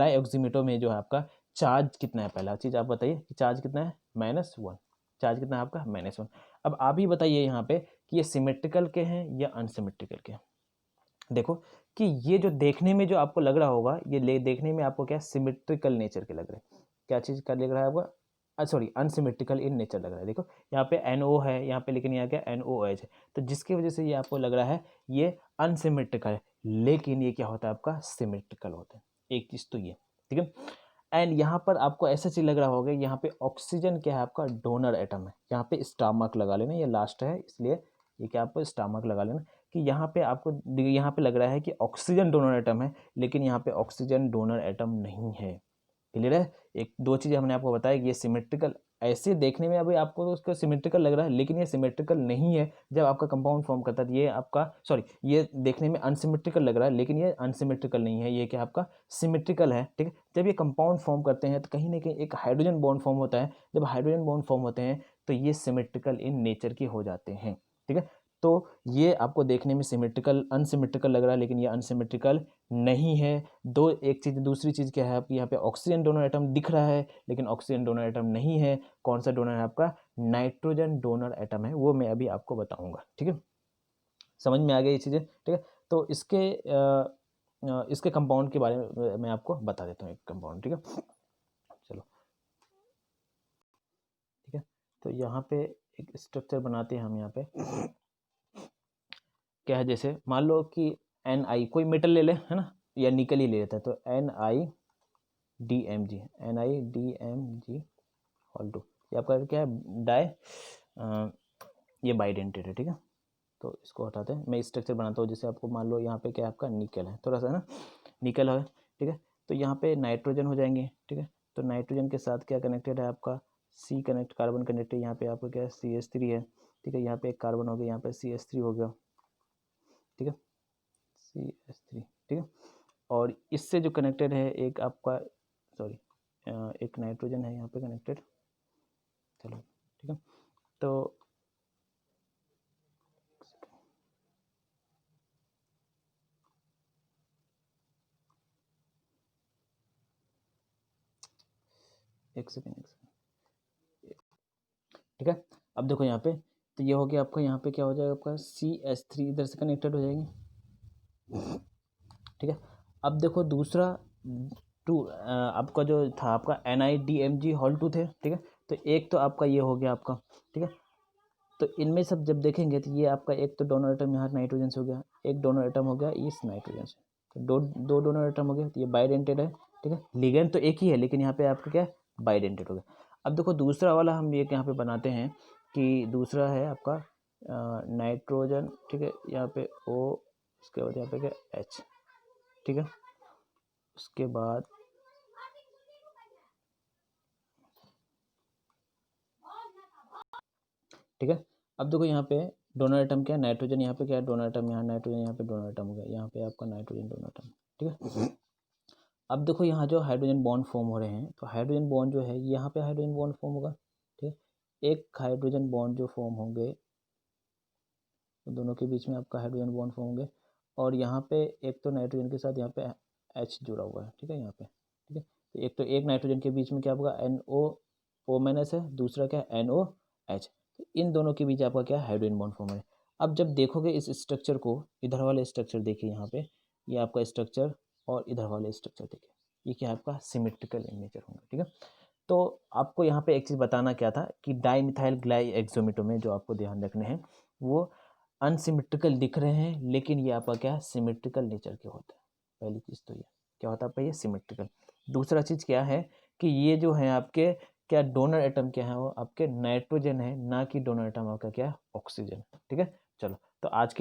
ग्लाइऑक्सीमेटो में जो है आपका चार्ज कितना है, पहला चीज़ आप बताइए कि चार्ज कितना है, -1, चार्ज कितना है आपका -1। अब आप ही बताइए यहाँ पे कि ये सिमेट्रिकल के हैं या अनसिमेट्रिकल के हैं। देखो कि ये जो देखने में जो आपको लग रहा होगा, ये देखने में आपको क्या सिमेट्रिकल नेचर के लग रहे हैं, क्या चीज़ का लग रहा है आपका, सॉरी अनसिमेट्रिकल इन नेचर लग रहा है। देखो यहाँ पे NO है यहाँ पे, लेकिन यहाँ क्या NOH है, तो जिसकी वजह से ये आपको लग रहा है ये अनसिमेट्रिकल है, लेकिन ये क्या होता है आपका सिमेट्रिकल होता है। एक चीज़ तो ये, ठीक है। एंड यहाँ पर आपको ऐसा चीज़ लग रहा होगा, यहाँ पे ऑक्सीजन क्या है आपका डोनर एटम है, यहाँ पे स्टामक लगा लेना, ये लास्ट है इसलिए ये क्या आपको स्टामक लगा लेना, कि यहाँ पे आपको यहाँ पे लग रहा है कि ऑक्सीजन डोनर एटम है, लेकिन यहाँ पे ऑक्सीजन डोनर एटम नहीं है। क्लियर है, एक दो चीज़ें हमने आपको बताया कि ये सिमेट्रिकल, ऐसे देखने में अभी आपको तो उसका सिमेट्रिकल लग रहा है, लेकिन ये सिमेट्रिकल नहीं है। जब आपका कंपाउंड फॉर्म करता है, ये आपका सॉरी, ये देखने में अनसिमेट्रिकल लग रहा है, लेकिन ये अनसिमेट्रिकल नहीं है, ये क्या आपका सिमेट्रिकल है, ठीक है। जब ये कंपाउंड फॉर्म करते हैं तो कहीं ना कहीं एक हाइड्रोजन बॉन्ड फॉर्म होता है, जब हाइड्रोजन बॉन्ड फॉर्म होते हैं तो ये सिमेट्रिकल इन नेचर के हो जाते हैं, ठीक है। तो ये आपको देखने में सिमेट्रिकल अनसिमेट्रिकल लग रहा है, लेकिन ये अनसिमेट्रिकल नहीं है। एक चीज़, दूसरी चीज़ क्या है आपकी, यहाँ पे ऑक्सीजन डोनर एटम दिख रहा है, लेकिन ऑक्सीजन डोनर एटम नहीं है। कौन सा डोनर है आपका, नाइट्रोजन डोनर एटम है, वो मैं अभी आपको बताऊंगा, ठीक है। समझ में आ गई ये चीज़ें, ठीक है। तो इसके कंपाउंड के बारे में मैं आपको बता देता हूँ, एक कंपाउंड, ठीक है। चलो ठीक है, तो यहाँ पे एक स्ट्रक्चर बनाते हैं हम यहाँ पे। क्या है, जैसे मान लो कि Ni कोई मेटल ले ले, है ना, या निकल ही ले लेता है, तो NiDMg, NiDMg ऑल टू, ये आपका क्या है, ये बाइडेंटेड है, ठीक है। तो इसको हटाते हैं, मैं स्ट्रक्चर बनाता हूँ। जैसे आपको मान लो यहाँ पे क्या आपका निकल है, थोड़ा सा ना निकल है, ठीक है। तो यहाँ पे नाइट्रोजन हो जाएंगे, ठीक है। तो नाइट्रोजन के साथ क्या कनेक्टेड है आपका, C कनेक्ट, कार्बन कनेक्टेड, यहाँ पे आपका क्या है CH3 है, ठीक है। यहाँ पे एक कार्बन हो गया, यहाँ पे CH3 हो गया, ठीक है, CH3, ठीक है। और इससे जो कनेक्टेड है एक आपका, सॉरी, एक नाइट्रोजन है यहाँ पे कनेक्टेड, चलो ठीक है। तो एक सेकेंड, ठीक है। अब देखो यहाँ पे, तो ये हो गया आपका, यहाँ पे क्या हो जाएगा आपका CH3 इधर से कनेक्टेड हो जाएंगे, ठीक है। अब देखो दूसरा आपका जो था आपका NiDMg होल टू थे, ठीक है। तो एक तो आपका ये हो गया आपका, ठीक है। तो इनमें सब जब देखेंगे तो ये आपका एक तो डोनर एटम यहाँ नाइट्रोजन से हो गया, एक डोनर एटम हो गया इस नाइट्रोजन से, तो दो डोनर एटम हो गया, तो ये बाइडेंटेड है, ठीक है। लिगेंड तो एक ही है, लेकिन यहाँ पे आपका क्या है, बाइडेंटेड हो गया। अब देखो दूसरा वाला हम एक यहाँ पे बनाते हैं कि दूसरा है आपका नाइट्रोजन, ठीक है, यहाँ पे O, उसके बाद यहाँ पे क्या H, ठीक है। उसके बाद ठीक है। अब देखो यहाँ पे डोनर एटम क्या है, नाइट्रोजन, यहाँ पे क्या है डोनर एटम, यहाँ नाइट्रोजन, यहाँ पे डोनर एटम हो गया, यहाँ पे आपका नाइट्रोजन डोनर एटम, ठीक है। अब देखो यहाँ जो हाइड्रोजन बॉन्ड फॉर्म हो रहे हैं, तो हाइड्रोजन बॉन्ड जो है यहाँ पे हाइड्रोजन बॉन्ड फॉर्म होगा, ठीक है। एक हाइड्रोजन बॉन्ड जो फॉर्म होंगे, दोनों के बीच में आपका हाइड्रोजन बॉन्ड फॉर्म होंगे, और यहाँ पे एक तो नाइट्रोजन के साथ यहाँ पे H जुड़ा हुआ है, ठीक है, यहाँ पे, ठीक है। तो एक तो एक नाइट्रोजन के बीच में क्या होगा, NO है, दूसरा क्या है NOH, तो इन दोनों के बीच आपका क्या हाइड्रोजन बॉन्ड फॉर्म है। अब जब देखोगे इस स्ट्रक्चर को, इधर वाले स्ट्रक्चर देखिए यहाँ पे, ये आपका स्ट्रक्चर, और इधर वाले स्ट्रक्चर देखिए, ये क्या आपका सिमेट्रिकल इन नेचर होंगे, ठीक है। तो आपको यहाँ पे एक चीज़ बताना क्या था कि डाइमिथाइल ग्लाइएक्सोमेटो में जो आपको ध्यान रखने हैं, वो अनसिमेट्रिकल दिख रहे हैं, लेकिन ये आपका क्या है, सिमेट्रिकल नेचर के होते हैं। पहली चीज़ तो ये क्या होता है आपका, ये सिमेट्रिकल। दूसरा चीज़ क्या है कि ये जो है आपके क्या डोनर एटम क्या है, वो आपके नाइट्रोजन है, ना कि डोनर एटम आपका क्या है, ऑक्सीजन, ठीक है। चलो, तो आज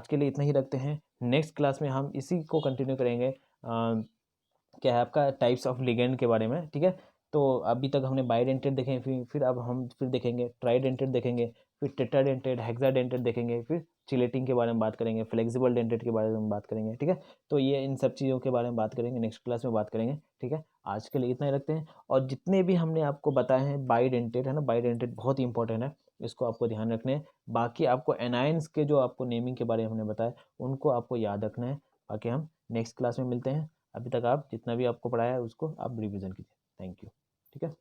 के लिए इतना ही रखते हैं। नेक्स्ट क्लास में हम इसी को कंटिन्यू करेंगे, क्या है आपका टाइप्स ऑफ लिगेंड के बारे में, ठीक है। तो अभी तक हमने बाइडेंटेड देखे, फिर अब हम फिर देखेंगे ट्राइडेंटेड, देखेंगे फिर टेट्राडेंटेड, हेक्साडेंटेड देखेंगे, फिर चिलेटिंग के बारे में बात करेंगे, फ्लेक्सिबल डेंटेड के बारे में बात करेंगे, ठीक है। तो ये इन सब चीज़ों के बारे में बात करेंगे, नेक्स्ट क्लास में बात करेंगे, ठीक है। आज के लिए इतना ही रखते हैं। और जितने भी हमने आपको बताए हैं बाइडेंटेड, है ना, बाइडेंटेड बहुत ही इंपॉर्टेंट है, इसको आपको ध्यान रखना है। बाकी आपको एनायंस के जो आपको नेमिंग के बारे में हमने बताया, उनको आपको याद रखना है। बाकी हम नेक्स्ट क्लास में मिलते हैं। अभी तक आप जितना भी आपको पढ़ाया है उसको आप रिवीजन कीजिए। थैंक यू, ठीक है।